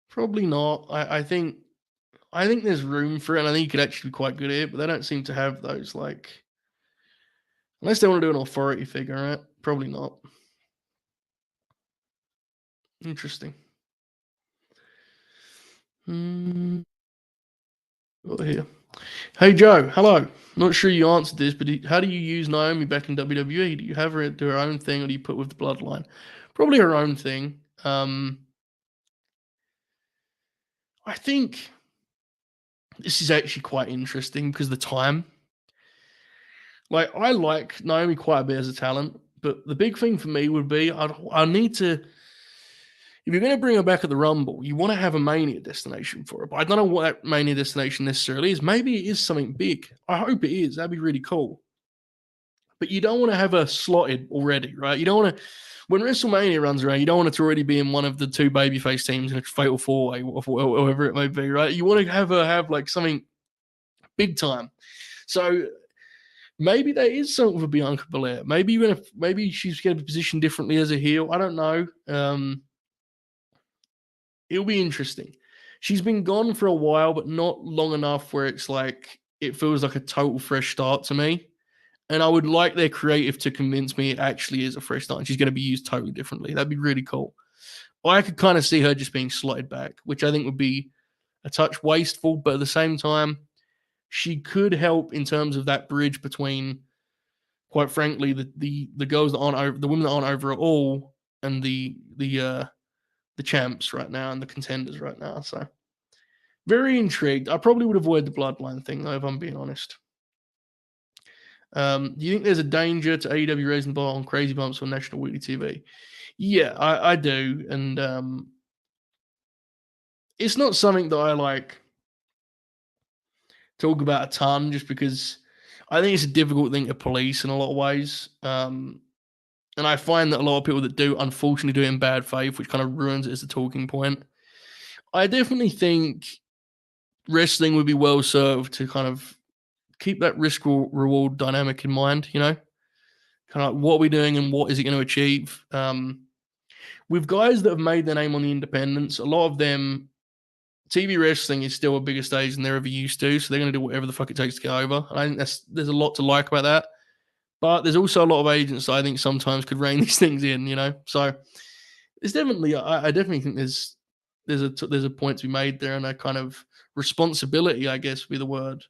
Probably not. I think I think there's room for it, and I think you could actually be quite good at it, but they don't seem to have those, like, unless they want to do an authority figure, right? Probably not. Interesting. Got here. Hey Joe, hello. Not sure you answered this, but how do you use Naomi back in WWE? Do you have her do her own thing, or do you put with the bloodline? Probably her own thing. I think this is actually quite interesting because the time. Like, I like Naomi quite a bit as a talent, but the big thing for me would be I need to. If you're going to bring her back at the Rumble, you want to have a Mania destination for her. But I don't know what that Mania destination necessarily is. Maybe it is something big. I hope it is. That'd be really cool. But you don't want to have her slotted already, right? You don't want to. When WrestleMania runs around, you don't want it to already be in one of the two babyface teams in a fatal four way, or whatever it may be, right? You want to have her have like something big time. So maybe there is something for Bianca Belair. Maybe she's going to be positioned differently as a heel. I don't know. It'll be interesting. She's been gone for a while, but not long enough where it's like it feels like a total fresh start to me. And I would like their creative to convince me it actually is a fresh start and she's going to be used totally differently. That'd be really cool. I could kind of see her just being slotted back, which I think would be a touch wasteful, but at the same time, she could help in terms of that bridge between, quite frankly, the girls that aren't over, the women that aren't over at all, and the champs right now and the contenders right now. So very intrigued. I probably would avoid the bloodline thing though, if I'm being honest. Do you think there's a danger to AEW raising the bar on crazy bumps on national weekly TV? Yeah, I do, and it's not something that I like talk about a ton, just because I think it's a difficult thing to police in a lot of ways. And I find that a lot of people that do, unfortunately, do it in bad faith, which kind of ruins it as a talking point. I definitely think wrestling would be well served to kind of keep that risk reward dynamic in mind, you know? Kind of like, what are we doing and what is it going to achieve? With guys that have made their name on the independents, a lot of them, TV wrestling is still a bigger stage than they're ever used to, so they're going to do whatever the fuck it takes to get over. And I think there's a lot to like about that. But there's also a lot of agents that I think sometimes could rein these things in, you know? So it's definitely, I definitely think there's a point to be made there, and a kind of responsibility, I guess, would be the word,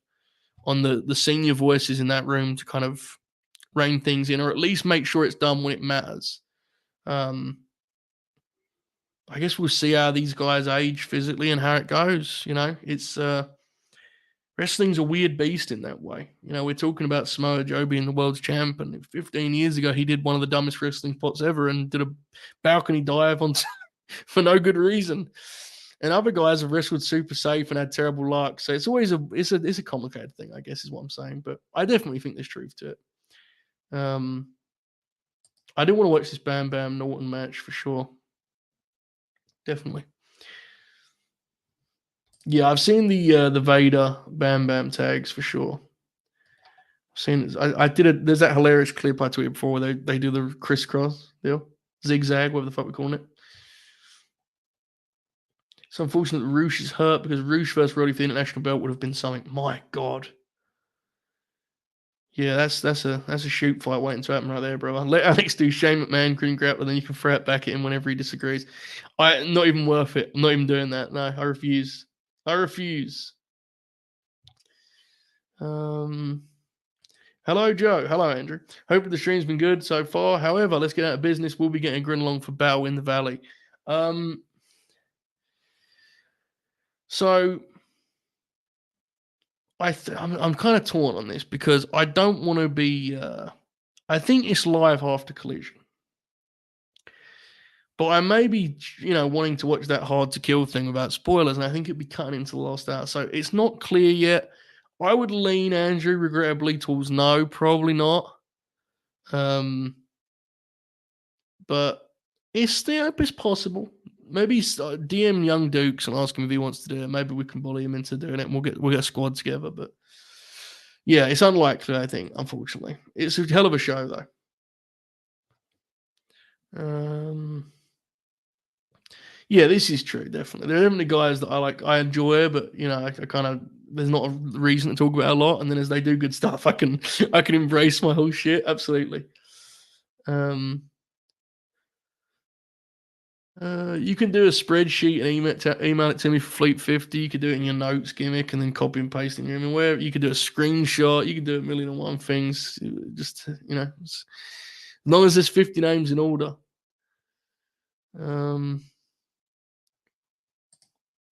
on the senior voices in that room to kind of rein things in, or at least make sure it's done when it matters. I guess we'll see how these guys age physically and how it goes. You know, it's wrestling's a weird beast in that way. You know, we're talking about Samoa Joe being the world's champ, and 15 years ago he did one of the dumbest wrestling spots ever and did a balcony dive on for no good reason. And other guys have wrestled super safe and had terrible luck. So it's always it's a complicated thing, I guess, is what I'm saying. But I definitely think there's truth to it. I do want to watch this Bam Bam Norton match for sure. Definitely. Yeah, I've seen the Vader Bam Bam tags for sure. I've seen. I did it. There's that hilarious clip I tweeted before where they do the crisscross deal, zigzag, whatever the fuck we're calling it. It's unfortunate that Roosh is hurt, because Roosh versus Roddy for the international belt would have been something. My God. Yeah, that's a shoot fight waiting to happen right there, brother. Let Alex do Shane McMahon, green grappler, then you can throw it back at him whenever he disagrees. Not even worth it. I'm not even doing that. No, I refuse. I refuse. Hello, Joe. Hello, Andrew. Hope the stream's been good so far. However, let's get out of business. We'll be getting Grin along for Bow in the Valley. So I'm kind of torn on this, because I don't want to be. I think it's live after Collision, but I may be, wanting to watch that Hard to Kill thing without spoilers, and I think it'd be cutting into the last hour. So it's not clear yet. I would lean, Andrew, regrettably, towards no, probably not. But it's possible. Maybe DM Young Dukes and ask him if he wants to do it. Maybe we can bully him into doing it, and we'll get a squad together. But yeah, it's unlikely, I think, unfortunately. It's a hell of a show, though. Yeah, this is true, definitely. There are definitely guys that I enjoy, but you know, I kind of there's not a reason to talk about a lot. And then as they do good stuff, I can embrace my whole shit. Absolutely. Um, you can do a spreadsheet and email it to me for Fleet 50. You could do it in your notes gimmick and then copy and paste it in your where you could do a screenshot. You could do a million and one things. Just as long as there's 50 names in order.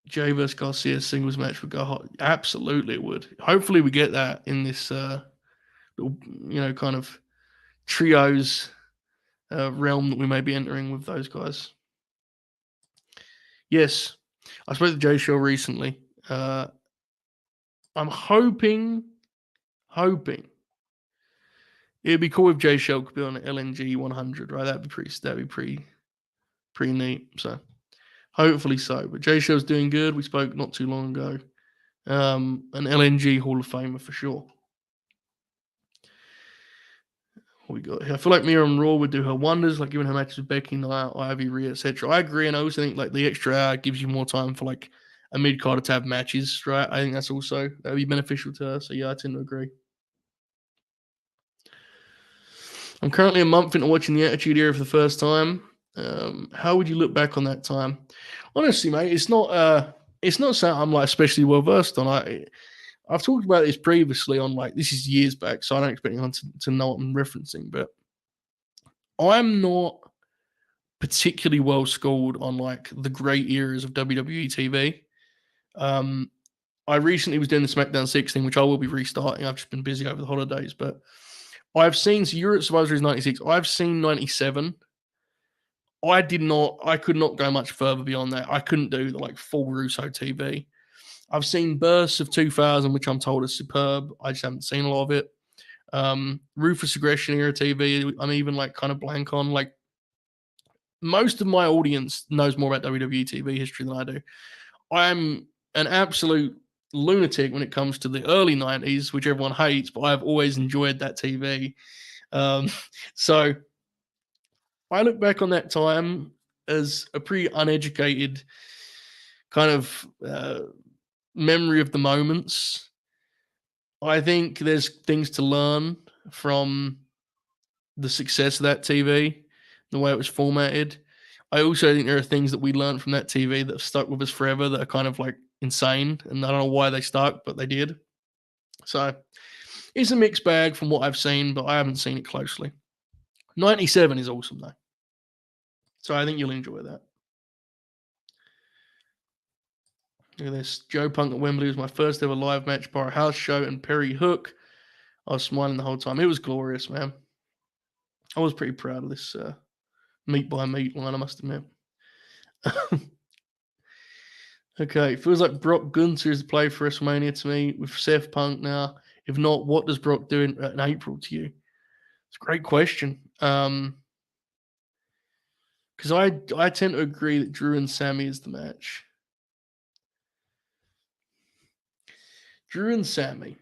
Jay vs Garcia singles match would go hot. Absolutely, it would. Hopefully, we get that in this little, kind of trios realm that we may be entering with those guys. Yes, I spoke to Jay Shaw recently. I'm hoping it'd be cool if Jay Shaw could be on an LNG 100, right? That'd be pretty neat. So hopefully so. But Jay Shaw's doing good. We spoke not too long ago. An LNG Hall of Famer for sure. What we got here? I feel like Mia on Raw would do her wonders, like giving her matches with Becky, Nia, Ivy, Rhea, etc. I agree, and I also think like the extra hour gives you more time for like a mid carder to have matches, right? I think that'd be beneficial to her. So yeah, I tend to agree. I'm currently a month into watching the Attitude Era for the first time. How would you look back on that time? Honestly, mate, it's not something I'm like especially well versed on. I've talked about this previously on like this is years back, so I don't expect anyone to know what I'm referencing, but I'm not particularly well schooled on like the great eras of WWE TV. Um, I recently was doing the SmackDown 16, which I will be restarting. I've just been busy over the holidays, but I've seen so you're at Survivor Series 96. I've seen 97. I could not go much further beyond that. I couldn't do the like full Russo TV. I've seen bursts of 2000, which I'm told is superb. I just haven't seen a lot of it. Ruthless Aggression era TV, I'm even like kind of blank on. Like most of my audience knows more about WWE TV history than I do. I'm an absolute lunatic when it comes to the early 90s, which everyone hates, but I've always enjoyed that TV. So I look back on that time as a pretty uneducated kind of memory of the moments. I think there's things to learn from the success of that TV, the way it was formatted. I also think there are things that we learned from that TV that have stuck with us forever that are kind of like insane. And I don't know why they stuck, but they did. So it's a mixed bag from what I've seen, but I haven't seen it closely. 97 is awesome though. So I think you'll enjoy that. Look at this. Joe Punk at Wembley was my first ever live match bar house show, and Perry Hook. I was smiling the whole time. It was glorious, man. I was pretty proud of this meat by meat line, I must admit. Okay, feels like Brock Gunther is the play for WrestleMania to me with Seth Punk now. If not, what does Brock do in April to you? It's a great question. Because I tend to agree that Drew and Sammy is the match. Drew and Sammy.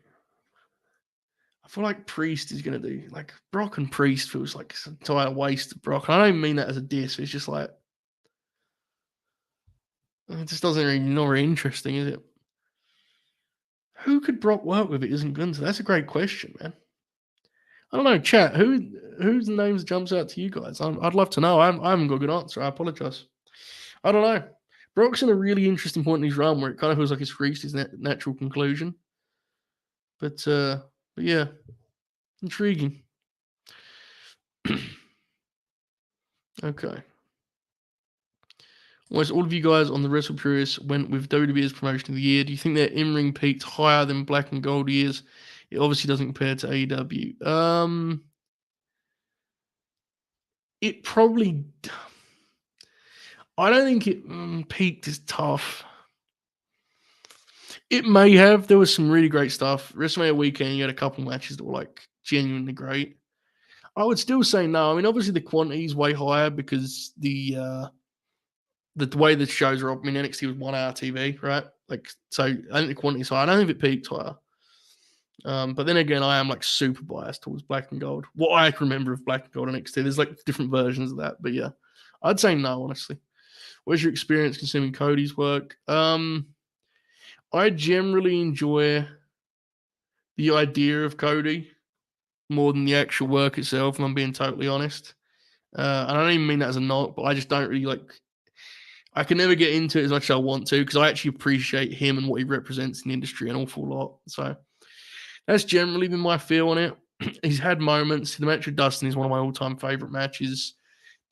I feel like Priest is going to do like Brock and Priest feels like it's an entire waste of Brock. I don't even mean that as a diss. It's just like it just doesn't really not very interesting, is it? Who could Brock work with? It isn't Gunther. That's a great question, man. I don't know, chat. Whose names jumps out to you guys? I'd love to know. I haven't got a good answer. I apologize. I don't know. Brock's in a really interesting point in his run where it kind of feels like it's reached his natural conclusion. But yeah, intriguing. Okay. Almost all of you guys on the Wrestle Purists went with WWE's promotion of the year. Do you think their in-ring peaked higher than Black and Gold years? It obviously doesn't compare to AEW. It probably. I don't think it peaked is tough. It may have. There was some really great stuff. WrestleMania weekend, you had a couple matches that were like genuinely great. I would still say no. I mean, obviously the quantity is way higher because the way the shows are. I mean, NXT was 1 hour TV, right? Like, so I think the quantity is high. I don't think it peaked higher. But then again, I am like super biased towards Black and Gold. What I can remember of Black and Gold NXT, there's like different versions of that. But yeah, I'd say no, honestly. What's your experience consuming Cody's work? I generally enjoy the idea of Cody more than the actual work itself, if I'm being totally honest. And I don't even mean that as a knock, but I just don't really like. I can never get into it as much as I want to because I actually appreciate him and what he represents in the industry an awful lot. So that's generally been my feel on it. He's had moments. The match with Dustin is one of my all-time favorite matches.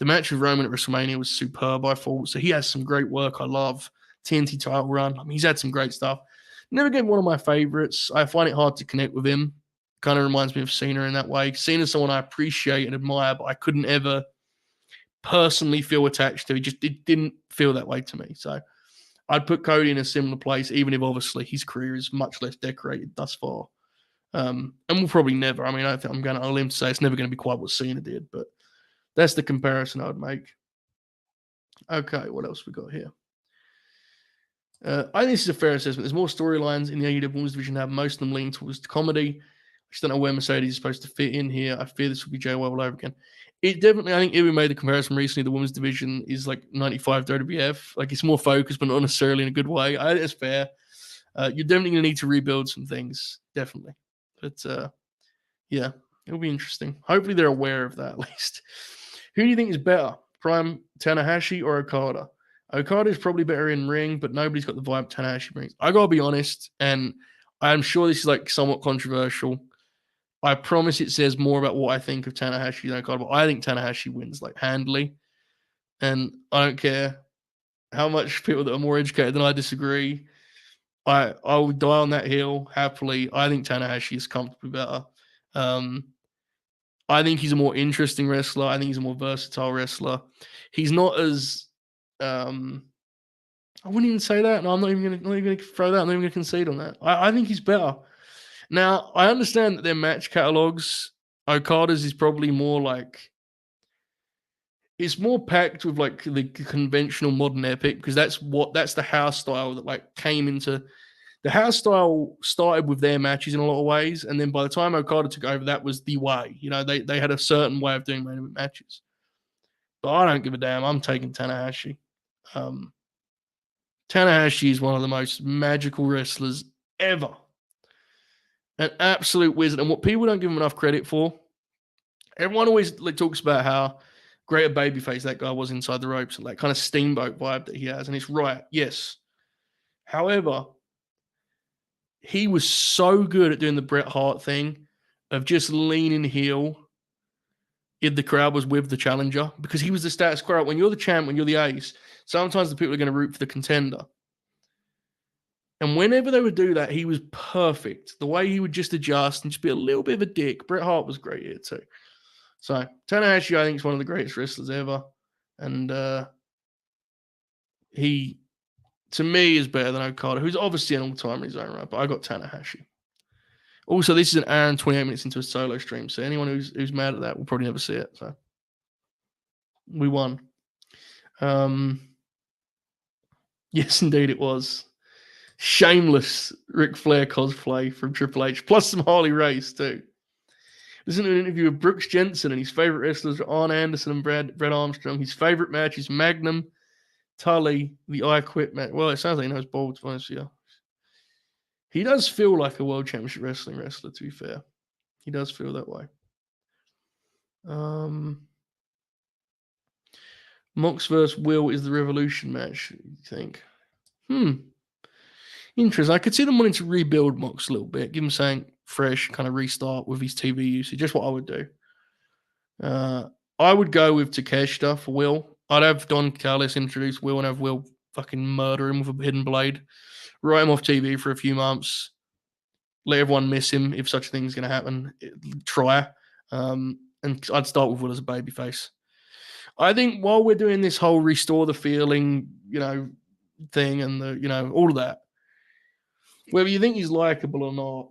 The match with Roman at WrestleMania was superb, I thought. So he has some great work I love. TNT title run. I mean, he's had some great stuff. Never been one of my favorites. I find it hard to connect with him. Kind of reminds me of Cena in that way. Cena's someone I appreciate and admire, but I couldn't ever personally feel attached to. It didn't feel that way to me. So I'd put Cody in a similar place, even if obviously his career is much less decorated thus far. And we'll probably never. I mean, I think I'm going to limb to say it's never going to be quite what Cena did, but that's the comparison I would make. Okay, what else we got here? I think this is a fair assessment. There's more storylines in the AEW Women's Division have. Most of them lean towards the comedy. I just don't know where Mercedes is supposed to fit in here. I fear this will be JWoww all over again. It definitely, I think Ibi made the comparison recently. The Women's Division is like 95 WWF. Like it's more focused, but not necessarily in a good way. I think it's fair. You're definitely going to need to rebuild some things. Definitely. But yeah, it'll be interesting. Hopefully they're aware of that at least. Who do you think is better, Prime Tanahashi or Okada? Okada is probably better in ring, but nobody's got the vibe Tanahashi brings. I gotta be honest, and I'm sure this is like somewhat controversial. I promise it says more about what I think of Tanahashi than Okada, but I think Tanahashi wins like handily, and I don't care how much people that are more educated than I disagree. I would die on that hill happily. I think Tanahashi is comfortably better. I think he's a more interesting wrestler. I think he's a more versatile wrestler. He's not as I wouldn't even say that. No, I'm not even going to throw that. I'm not even going to concede on that. I think he's better. Now, I understand that their match catalogs, Okada's is probably more like, it's more packed with like the conventional modern epic because that's the house style that like came into, the house style started with their matches in a lot of ways. And then by the time Okada took over, that was the way. You know, they had a certain way of doing main event matches. But I don't give a damn. I'm taking Tanahashi. Tanahashi is one of the most magical wrestlers ever. An absolute wizard. And what people don't give him enough credit for, everyone always like, talks about how great a babyface that guy was inside the ropes and that kind of steamboat vibe that he has. And it's right, yes. However, he was so good at doing the Bret Hart thing of just leaning heel if the crowd was with the challenger because he was the status quo. When you're the champ, when you're the ace, sometimes the people are going to root for the contender. And whenever they would do that, he was perfect. The way he would just adjust and just be a little bit of a dick. Bret Hart was great here too. So Tanahashi, I think, is one of the greatest wrestlers ever. And he, to me, is better than Okada, who's obviously an all-timer in his own right, but I got Tanahashi. Also, this is an hour and 28 minutes into a solo stream, so anyone who's mad at that will probably never see it. So we won. Yes, indeed it was. Shameless Ric Flair cosplay from Triple H, plus some Harley Race too. Listen to an interview with Brooks Jensen and his favorite wrestlers are Arn Anderson and Brad Armstrong. His favorite match is Magnum, Tully, the I Quit match. Well, it sounds like he knows ball, to be honest with you. He does feel like a world championship wrestling wrestler, to be fair. He does feel that way. Mox vs. Will is the Revolution match, you think? Interesting. I could see them wanting to rebuild Mox a little bit, give him something fresh, kind of restart with his TV usage. Just what I would do. I would go with Takeshita for Will. I'd have Don Callis introduce Will and have Will fucking murder him with a hidden blade. Write him off TV for a few months. Let everyone miss him if such a thing is going to happen. Try. And I'd start with Will as a babyface. I think while we're doing this whole restore the feeling, thing and the, all of that, whether you think he's likable or not,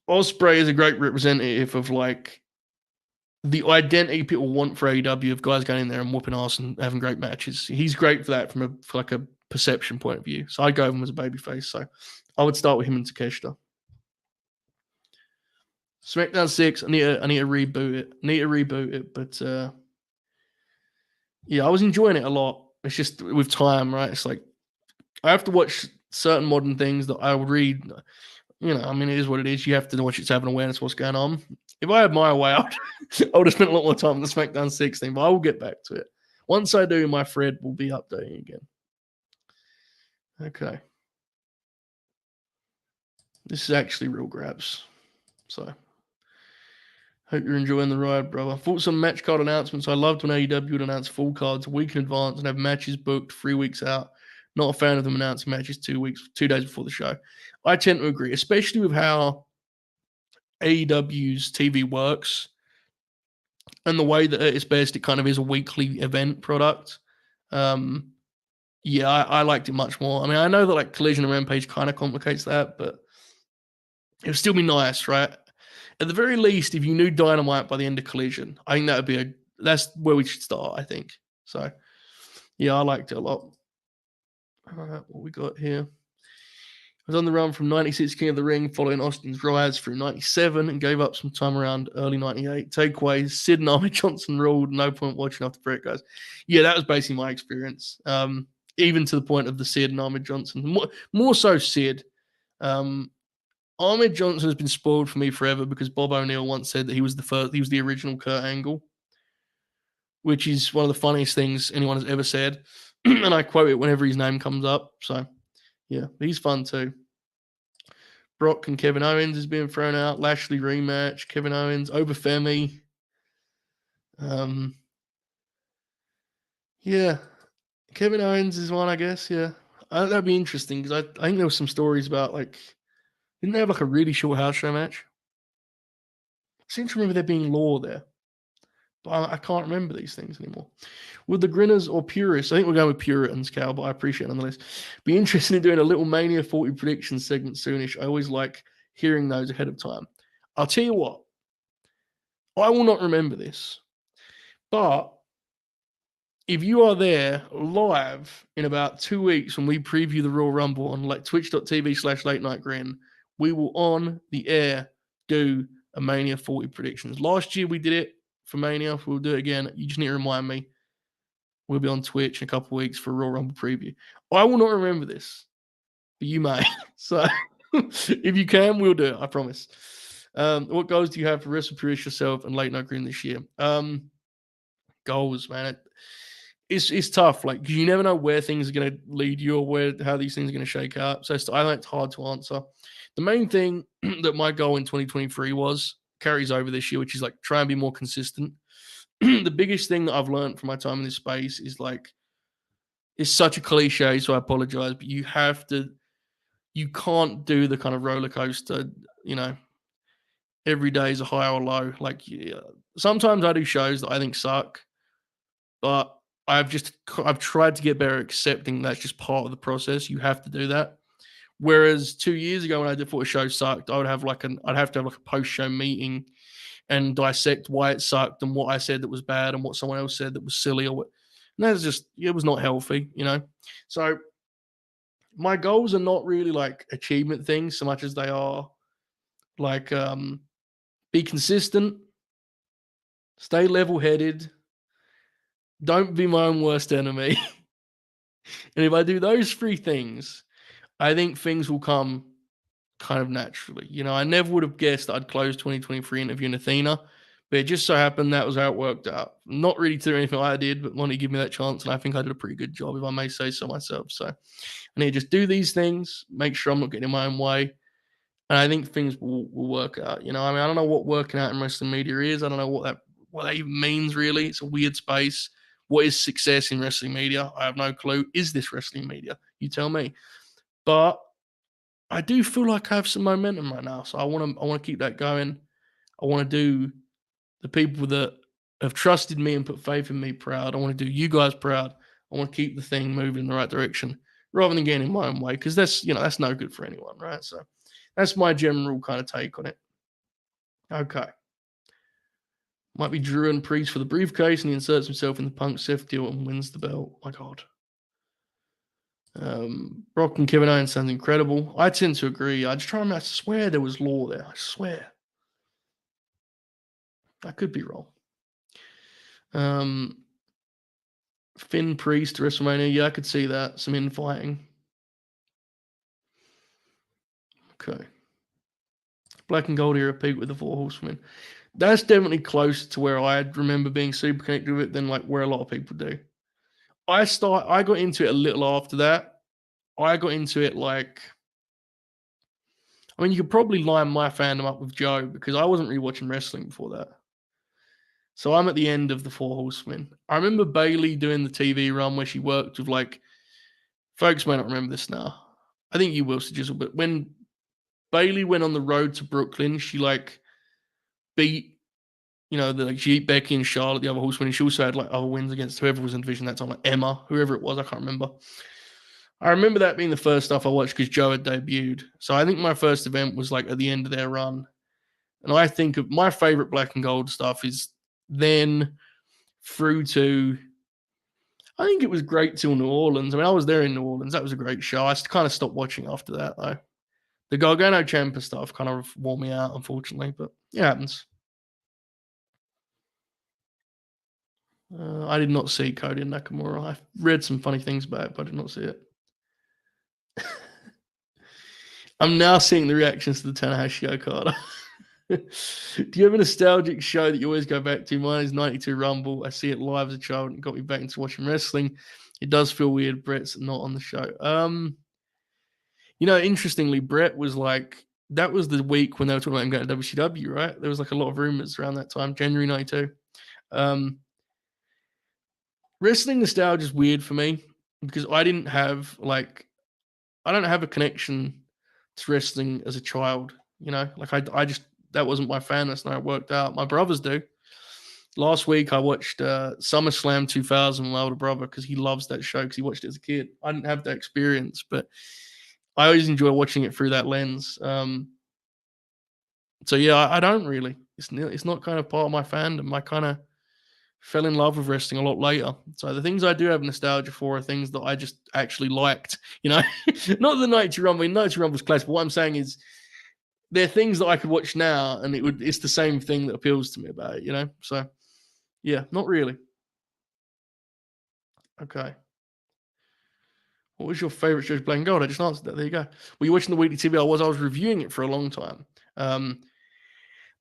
Ospreay is a great representative of like the identity people want for AEW of guys going in there and whooping ass and having great matches. He's great for that from a perception point of view. So I'd go with him as a babyface. So I would start with him and Takeshita. SmackDown 6, I need to reboot it. But yeah, I was enjoying it a lot. it's just with time, right? It's like I have to watch certain modern things that I would read. I mean, it is what it is. You have to watch it to have an awareness of what's going on. If I had my way, I would have spent a lot more time on the SmackDown 16, but I will get back to it. Once I do, my thread will be updating again. Okay. This is actually real grabs. So, hope you're enjoying the ride, brother. Thoughts on match card announcements. I loved when AEW would announce full cards a week in advance and have matches booked 3 weeks out. Not a fan of them announcing matches 2 days before the show. I tend to agree, especially with how AEW's TV works and the way that it's best. It kind of is a weekly event product. Yeah, I liked it much more. I mean, I know that like Collision and Rampage kind of complicates that, but it would still be nice, right? At the very least, if you knew Dynamite by the end of Collision, I think that would be that's where we should start, I think. So, yeah, I liked it a lot. All right, what we got here? I was on the run from 96 King of the Ring, following Austin's rise through 97 and gave up some time around early 98. Takeaways, Sid and Ahmed Johnson ruled, no point watching after Bret goes. Yeah, that was basically my experience. Even to the point of the Sid and Ahmed Johnson. More so Sid. Ahmed Johnson has been spoiled for me forever because Bob O'Neill once said that he was the original Kurt Angle, which is one of the funniest things anyone has ever said. And I quote it whenever his name comes up. So, yeah, he's fun too. Brock and Kevin Owens is being thrown out. Lashley rematch. Kevin Owens over Femi. Yeah, Kevin Owens is one, I guess. Yeah, that'd be interesting because I think there was some stories about like, didn't they have like a really short house show match? I seem to remember there being law there, but I can't remember these things anymore. With the Grinners or Purists, I think we're going with Puritans, Cal, but I appreciate it nonetheless. Be interested in doing a little Mania 40 prediction segment soonish. I always like hearing those ahead of time. I'll tell you what, I will not remember this, but if you are there live in about 2 weeks when we preview the Royal Rumble on like twitch.tv/late night grin, we will on the air do a Mania 40 predictions. Last year we did it for Mania. We'll do it again. You just need to remind me. We'll be on Twitch in a couple of weeks for a Royal Rumble preview. I will not remember this, but you may. So if you can, we'll do it. I promise. What goals do you have for Wrestle Purist yourself and Late Night Green this year? Goals, man. It's tough, like, because you never know where things are going to lead you or how these things are going to shake out. So I think it's hard to answer. The main thing that my goal in 2023 carries over this year, which is like try and be more consistent. The biggest thing that I've learned from my time in this space is like, it's such a cliche, so I apologize, but you can't do the kind of roller coaster, every day is a high or low. Like, yeah, sometimes I do shows that I think suck, but I've tried to get better at accepting that's just part of the process. You have to do that. Whereas 2 years ago when I thought a show sucked, I'd have to have like a post-show meeting and dissect why it sucked and what I said that was bad and what someone else said that was silly or what. And that's just, it was not healthy, So my goals are not really like achievement things so much as they are like be consistent, stay level-headed, don't be my own worst enemy. And if I do those 3 things, I think things will come kind of naturally. I never would have guessed that I'd close 2023 interviewing Athena, but it just so happened that was how it worked out. Not really to do anything I did, but wanted to give me that chance, and I think I did a pretty good job, if I may say so myself. So I need to just do these things, make sure I'm not getting in my own way, and I think things will work out. I mean, I don't know what working out in wrestling media is. I don't know what that even means, really. It's a weird space. What is success in wrestling media? I have no clue. Is this wrestling media? You tell me. But I do feel like I have some momentum right now, so I want to keep that going. I want to do the people that have trusted me and put faith in me proud. I want to do you guys proud. I want to keep the thing moving in the right direction rather than getting in my own way, because that's no good for anyone, right? So that's my general kind of take on it. Okay. Might be Drew and Priest for the briefcase, and he inserts himself in the Punk Seth deal and wins the belt. My God. Brock and Kevin Owens sounds incredible. I tend to agree. I swear there was law there. I swear. I could be wrong. Finn Priest to WrestleMania. Yeah, I could see that. Some infighting. Okay. Black and Gold era peak with the Four Horsemen. That's definitely close to where I remember being super connected with it than like where a lot of people do. I got into it a little after that. I got into it like, I mean, you could probably line my fandom up with Joe because I wasn't really watching wrestling before that. So I'm at the end of the Four Horsemen. I remember Bailey doing the TV run where she worked with like, folks may not remember this now. I think you will, Jizzle, but when Bailey went on the road to Brooklyn, she like beat, she beat Becky and Charlotte, the other horsemen, and she also had like other wins against whoever was in division that time, like Emma, whoever it was, I can't remember. I remember that being the first stuff I watched because Joe had debuted. So I think my first event was like at the end of their run. And I think of my favorite black and gold stuff is then through to, I think it was great till New Orleans. I mean, I was there in New Orleans. That was a great show. I kind of stopped watching after that, though. The Gargano Ciampa stuff kind of wore me out, unfortunately, but it happens. I did not see Cody and Nakamura. I read some funny things about it, but I did not see it. I'm now seeing the reactions to the Tanahashi Okada. Do you have a nostalgic show that you always go back to? Mine is 92 Rumble. I see it live as a child and it got me back into watching wrestling. It does feel weird. Brett's not on the show. Interestingly, Brett was like, that was the week when they were talking about him going to WCW, right? There was like a lot of rumors around that time, January 92. Wrestling nostalgia is weird for me because I don't have a connection to wrestling as a child. I just, that wasn't my fan. That's not how it worked out. My brothers do. Last week I watched SummerSlam 2000 with my older brother because he loves that show because he watched it as a kid. I didn't have that experience, but I always enjoy watching it through that lens. So yeah, I don't really. It's not kind of part of my fandom. I kind of fell in love with wrestling a lot later. So the things I do have nostalgia for are things that I just actually liked. Not the 90 Rumble. 90 Rumble's classic. But what I'm saying is they're things that I could watch now, and it's the same thing that appeals to me about it. So yeah, not really. Okay. What was your favorite show? Black and Gold. I just answered that. There you go. Were you watching the weekly TV? I was reviewing it for a long time.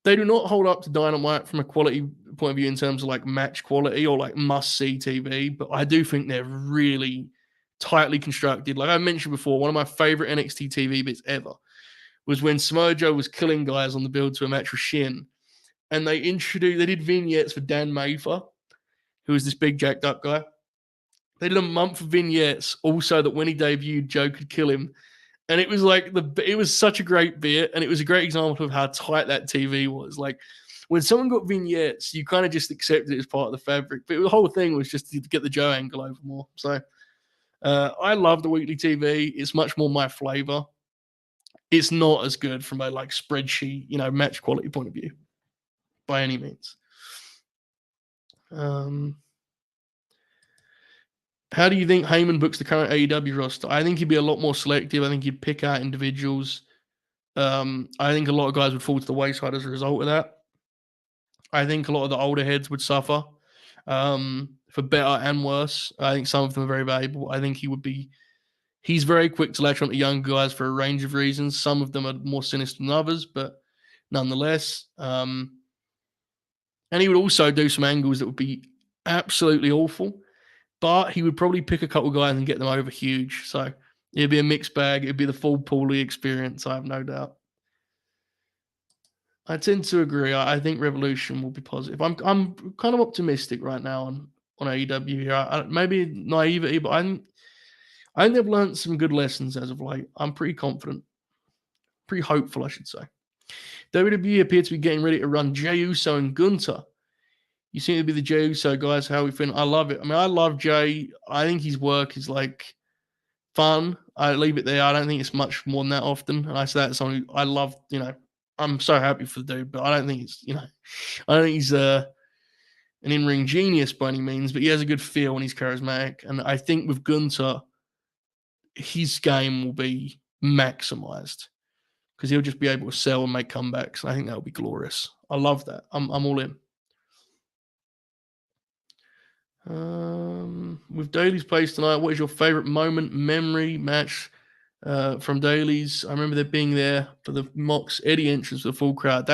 They do not hold up to Dynamite from a quality point of view in terms of like match quality or like must see TV, but I do think they're really tightly constructed. Like I mentioned before, one of my favorite NXT TV bits ever was when Samoa Joe was killing guys on the build to a match with Shin, and they did vignettes for Dan Mather, who was this big jacked up guy. They did a month of vignettes also that when he debuted, Joe could kill him. And it was like it was such a great bit, and it was a great example of how tight that TV was. Like when someone got vignettes, you kind of just accepted it as part of the fabric. But the whole thing was just to get the Joe angle over more. So I love the weekly TV. It's much more my flavor. It's not as good from a like spreadsheet, match quality point of view, by any means. How do you think Heyman books the current AEW roster? I think he'd be a lot more selective. I think he'd pick out individuals. I think a lot of guys would fall to the wayside as a result of that. I think a lot of the older heads would suffer for better and worse. I think some of them are very valuable. I think he's very quick to latch on to young guys for a range of reasons. Some of them are more sinister than others, but nonetheless. And he would also do some angles that would be absolutely awful. But he would probably pick a couple guys and get them over huge. So it'd be a mixed bag. It'd be the full Paulie experience, I have no doubt. I tend to agree. I think Revolution will be positive. I'm kind of optimistic right now on AEW here. Maybe naivety, but I think they've learned some good lessons as of late. I'm pretty confident. Pretty hopeful, I should say. WWE appear to be getting ready to run Jey Uso and Gunter. You seem to be the Jey Uso guys. How we feeling? I love it. I mean, I love Jey. I think his work is like fun. I leave it there. I don't think it's much more than that often. And I say that as someone who I love. I'm so happy for the dude, but I don't think it's I don't think he's an in-ring genius by any means. But he has a good feel and he's charismatic. And I think with Gunter, his game will be maximized because he'll just be able to sell and make comebacks. I think that will be glorious. I love that. I'm all in. With Daly's place tonight, what is your favorite moment, memory, match from Daly's? I remember there being there for the Mox Eddie entrance with the full crowd.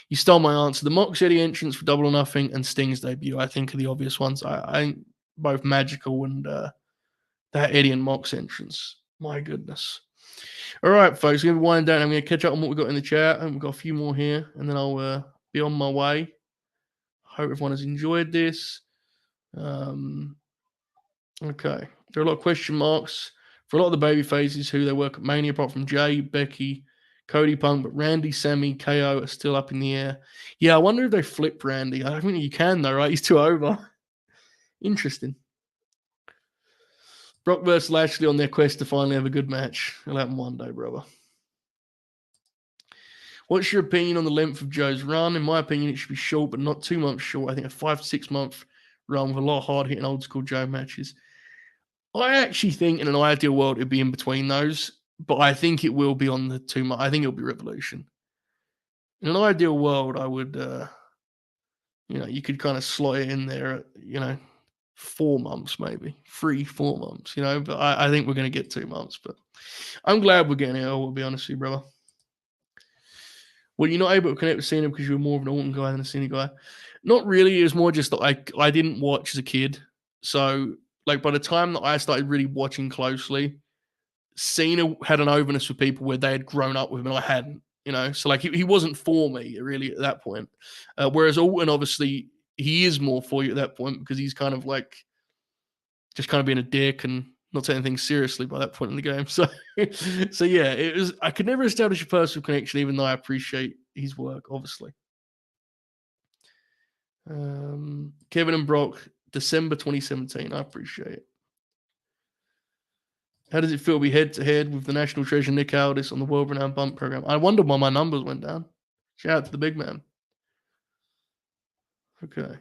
You stole my answer. The Mox Eddie entrance for Double or Nothing and Sting's debut, I think, are the obvious ones. I think both magical and that Eddie and Mox entrance. My goodness. All right, folks, we're going to wind down. I'm going to catch up on what we got in the chat. And we've got a few more here, and then I'll be on my way. Hope everyone has enjoyed this. Okay. There are a lot of question marks for a lot of the baby faces who they work at Mania, apart from Jay, Becky, Cody Punk, but Randy, Sammy, KO are still up in the air. Yeah, I wonder if they flip Randy. I don't think you can, though, right? He's too over. Interesting. Brock versus Lashley on their quest to finally have a good match. It'll happen one day, brother. What's your opinion on the length of Joe's run? In my opinion, it should be short, but not 2 months short. I think a 5 to 6 month run with a lot of hard-hitting old-school Joe matches. I actually think in an ideal world it'd be in between those, but I think it will be on the 2 month. I think it'll be Revolution. In an ideal world, I would, you could kind of slot it in there at, 4 months maybe, 3-4 months, but I think we're going to get 2 months. But I'm glad we're getting it. I will be honest with you, brother. Well, you're not able to connect with Cena because you were more of an Orton guy than a Cena guy. Not really. It was more just that I didn't watch as a kid. So, by the time that I started really watching closely, Cena had an overness for people where they had grown up with him and I hadn't, So, he wasn't for me really at that point. Whereas Orton, obviously, he is more for you at that point because he's kind of just kind of being a dick and not taking things seriously by that point in the game. So, yeah, I could never establish a personal connection, even though I appreciate his work, obviously. Kevin and Brock, December 2017. I appreciate it. How does it feel to be head-to-head with the national treasure Nick Aldis on the world-renowned bump program? I wondered why my numbers went down. Shout out to the big man. Okay.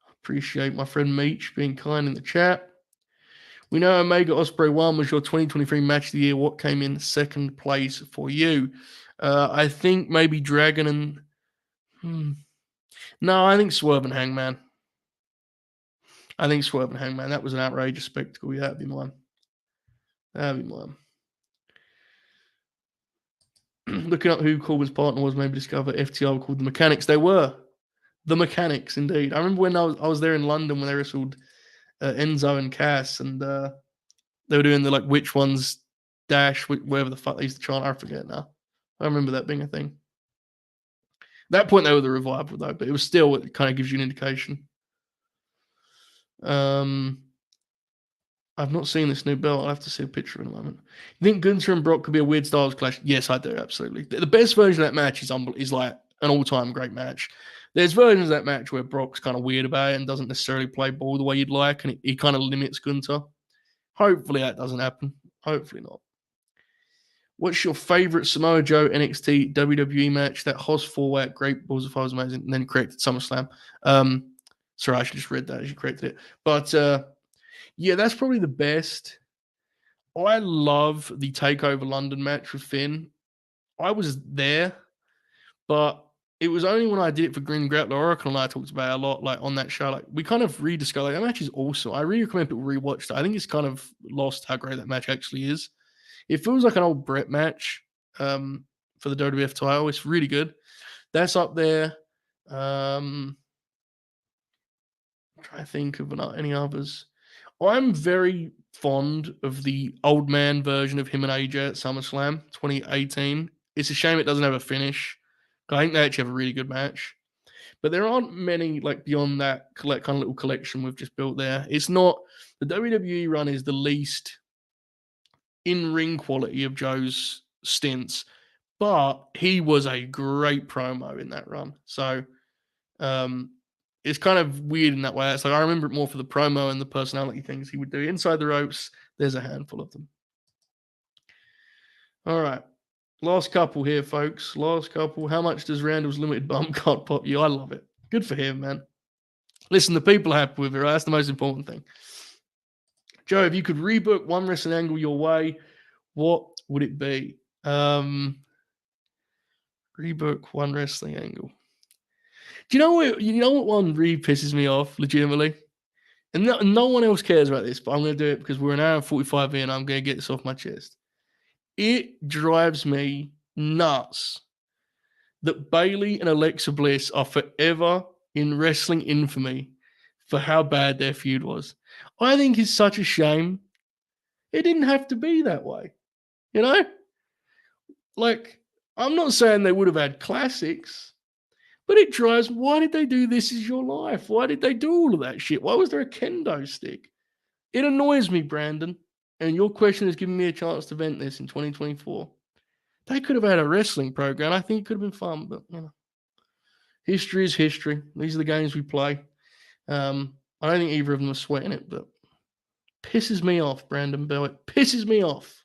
Appreciate my friend Meech being kind in the chat. We know Omega Ospreay 1 was your 2023 match of the year. What came in second place for you? I think maybe Dragon and... No, I think Swerve and Hangman. That was an outrageous spectacle. Yeah, that'd be mine. Looking up who Corbin's partner was, maybe discover FTR called the Mechanics. They were the Mechanics, indeed. I remember when I was there in London when they wrestled Enzo and Cass, and they were doing the which one's dash, whatever the fuck they used to chant. I forget now. I remember that being a thing. At that point, they were the Revival, though, but it kind of gives you an indication. I've not seen this new belt. I'll have to see a picture in a moment. You think Gunther and Brock could be a weird styles clash? Yes, I do, absolutely. The best version of that match is like an all-time great match. There's versions of that match where Brock's kind of weird about it and doesn't necessarily play ball the way you'd like, and he kind of limits Gunther. Hopefully that doesn't happen. Hopefully not. What's your favorite Samoa Joe NXT WWE match? That Hoss 4-way at Great Balls of Fire was amazing, and then corrected SummerSlam. Sorry, I should just read that as you corrected it. But yeah, that's probably the best. I love the TakeOver London match with Finn. I was there, but it was only when I did it for Green Grappler Oracle and I talked about it a lot, on that show. We kind of rediscovered that match is awesome. I really recommend people rewatch it. I think it's kind of lost how great that match actually is. It feels like an old Bret match for the WWF title. It's really good. That's up there. I'm trying to think of any others. I'm very fond of the old man version of him and AJ at SummerSlam 2018. It's a shame it doesn't have a finish. I think they actually have a really good match. But there aren't many beyond that kind of little collection we've just built there. It's not the WWE run is the least in-ring quality of Joe's stints, but he was a great promo in that run. So it's kind of weird in that way. It's I remember it more for the promo and the personality things he would do. Inside the ropes, there's a handful of them. All right. Last couple here, folks. Last couple. How much does Randall's limited bump card pop you? I love it. Good for him, man. Listen, the people are happy with it, right? That's the most important thing. Joe, if you could rebook one wrestling angle your way, what would it be? Rebook one wrestling angle. Do you know what? You know what one really pisses me off, legitimately, and no one else cares about this, but I'm going to do it because we're an hour and 45 in. I'm going to get this off my chest. It drives me nuts that Bailey and Alexa Bliss are forever in wrestling infamy for how bad their feud was. I think it's such a shame. It didn't have to be that way, you know? Like, I'm not saying they would have had classics, but it drives. Why did they do This Is Your Life? Why did they do all of that shit? Why was there a kendo stick? It annoys me, Brandon. And your question has given me a chance to vent this in 2024. They could have had a wrestling program. I think it could have been fun, but you know, history is history. These are the games we play. I don't think either of them are sweating it, but pisses me off, Brandon Bell. It pisses me off.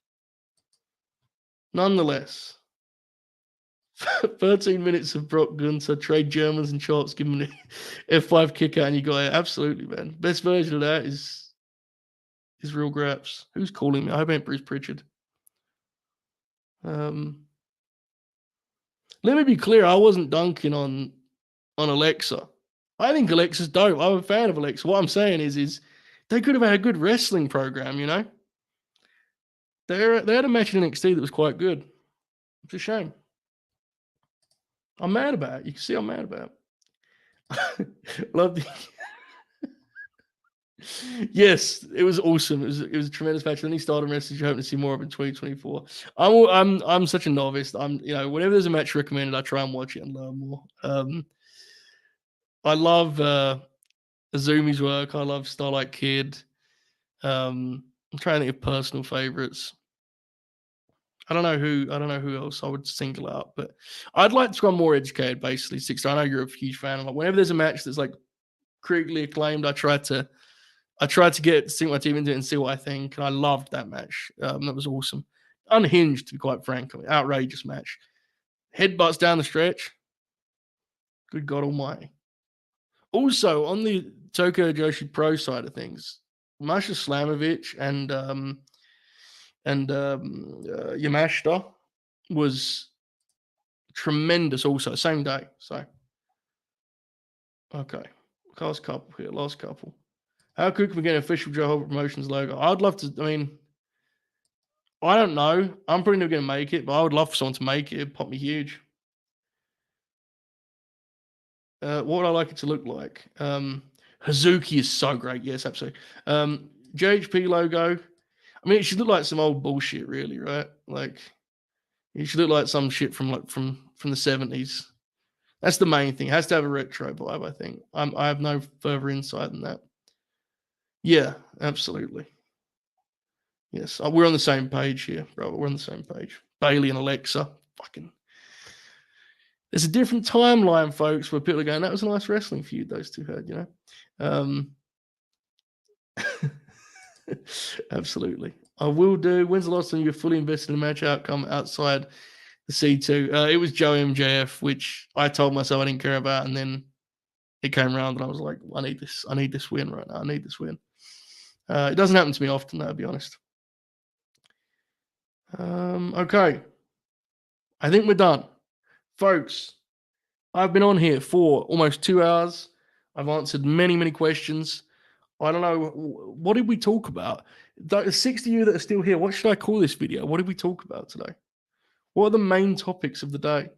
Nonetheless, 13 minutes of Brock Gunther, trade Germans and chops, give him an F5 kick out, and you got it. Absolutely, man. Best version of that is real graps. Who's calling me? I hope it ain't Bruce Pritchard. Let me be clear. I wasn't dunking on Alexa. I think Alexa's dope. I'm a fan of Alexa. What I'm saying is they could have had a good wrestling program, you know? They had a match in NXT that was quite good. It's a shame. I'm mad about it. You can see I'm mad about it. Love the... Yes, it was awesome. It was a tremendous match. Then he started a message. Hoping to see more of it in 2024. I'm such a novice. Whenever there's a match recommended, I try and watch it and learn more. I love Azumi's work. I love Starlight Kid. I'm trying to think of personal favorites. I don't know who else I would single out, but I'd like to become more educated. Basically, Sixter. I know you're a huge fan. Like whenever there's a match that's like critically acclaimed, I try to sink my team into it and see what I think. And I loved that match. That was awesome. Unhinged, to be quite frank. I mean, outrageous match. Headbutts down the stretch. Good God Almighty. Also, on the Tokyo Joshi Pro side of things, Masha Slamovich and Yamashita was tremendous also, same day. So, okay. Last couple here, last couple. How quick can we get an official Jehovah Promotions logo? I'd love to, I don't know. I'm probably never going to make it, but I would love for someone to make it. It'd pop me huge. What would I like it to look like? Hazuki is so great. Yes, absolutely. JHP logo. I mean, it should look like some old bullshit, really, right? Like, it should look like some shit from the 70s. That's the main thing. It has to have a retro vibe, I think. I have no further insight than that. Yeah, absolutely. Yes, we're on the same page here, bro. We're on the same page. Bailey and Alexa, fucking. There's a different timeline, folks, where people are going, that was a nice wrestling feud those two had, you know? Absolutely. I will do. When's the last time you were fully invested in a match outcome outside the C2? It was Joe MJF, which I told myself I didn't care about, and then it came around and I was like, I need this win right now. I need this win. It doesn't happen to me often, though, to be honest. Okay. I think we're done. Folks, I've been on here for almost 2 hours. I've answered many, many questions. I don't know. What did we talk about? The 60 of you that are still here, what should I call this video? What did we talk about today? What are the main topics of the day?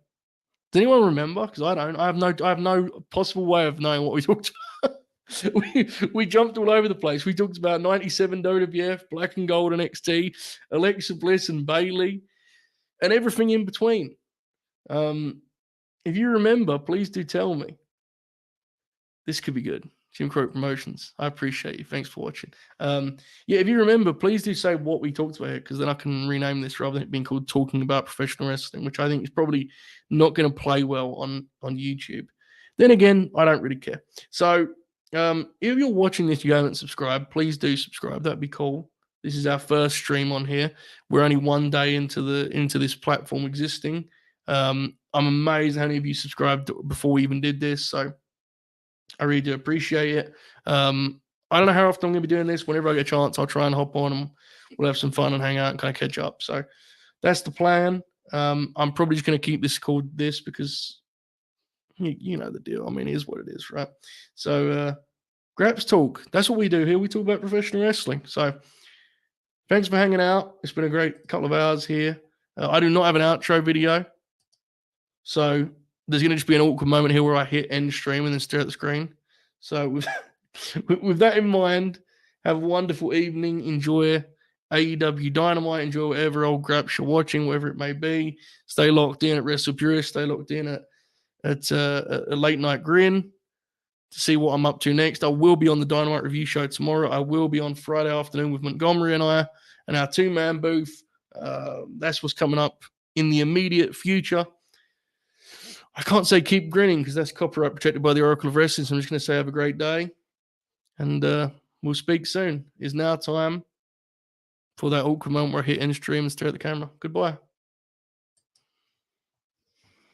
Does anyone remember? Because I don't. I have no possible way of knowing what we talked about. we jumped all over the place. We talked about 97 WWF, Black and Gold NXT, Alexa Bliss and Bailey, and everything in between. If you remember, please do tell me. This could be good. Jim Crow Promotions. I appreciate you. Thanks for watching. If you remember, please do say what we talked about here, because then I can rename this rather than it being called Talking About Professional Wrestling, which I think is probably not going to play well on YouTube. Then again, I don't really care. So if you're watching this, you haven't subscribed, please do subscribe. That'd be cool. This is our first stream on here. We're only one day into this platform existing. I'm amazed how many of you subscribed before we even did this. So I really do appreciate it. I don't know how often I'm going to be doing this. Whenever I get a chance, I'll try and hop on and we'll have some fun and hang out and kind of catch up. So that's the plan. I'm probably just going to keep this called this because You know the deal. I mean, it is what it is, right? So, Graps Talk. That's what we do here. We talk about professional wrestling. So, thanks for hanging out. It's been a great couple of hours here. I do not have an outro video. So, there's going to just be an awkward moment here where I hit end stream and then stare at the screen. So, with that in mind, have a wonderful evening. Enjoy AEW Dynamite. Enjoy whatever old Graps you're watching, whatever it may be. Stay locked in at Wrestle Purist. Stay locked in at a late night grin to see what I'm up to next. I will be on the Dynamite review show tomorrow. I will be on Friday afternoon with Montgomery and I and our two-man booth. That's what's coming up in the immediate future. I can't say keep grinning because that's copyright protected by the Oracle of Wrestling. So I'm just going to say have a great day. And we'll speak soon. It's now time for that awkward moment where I hit end stream and stare at the camera. Goodbye.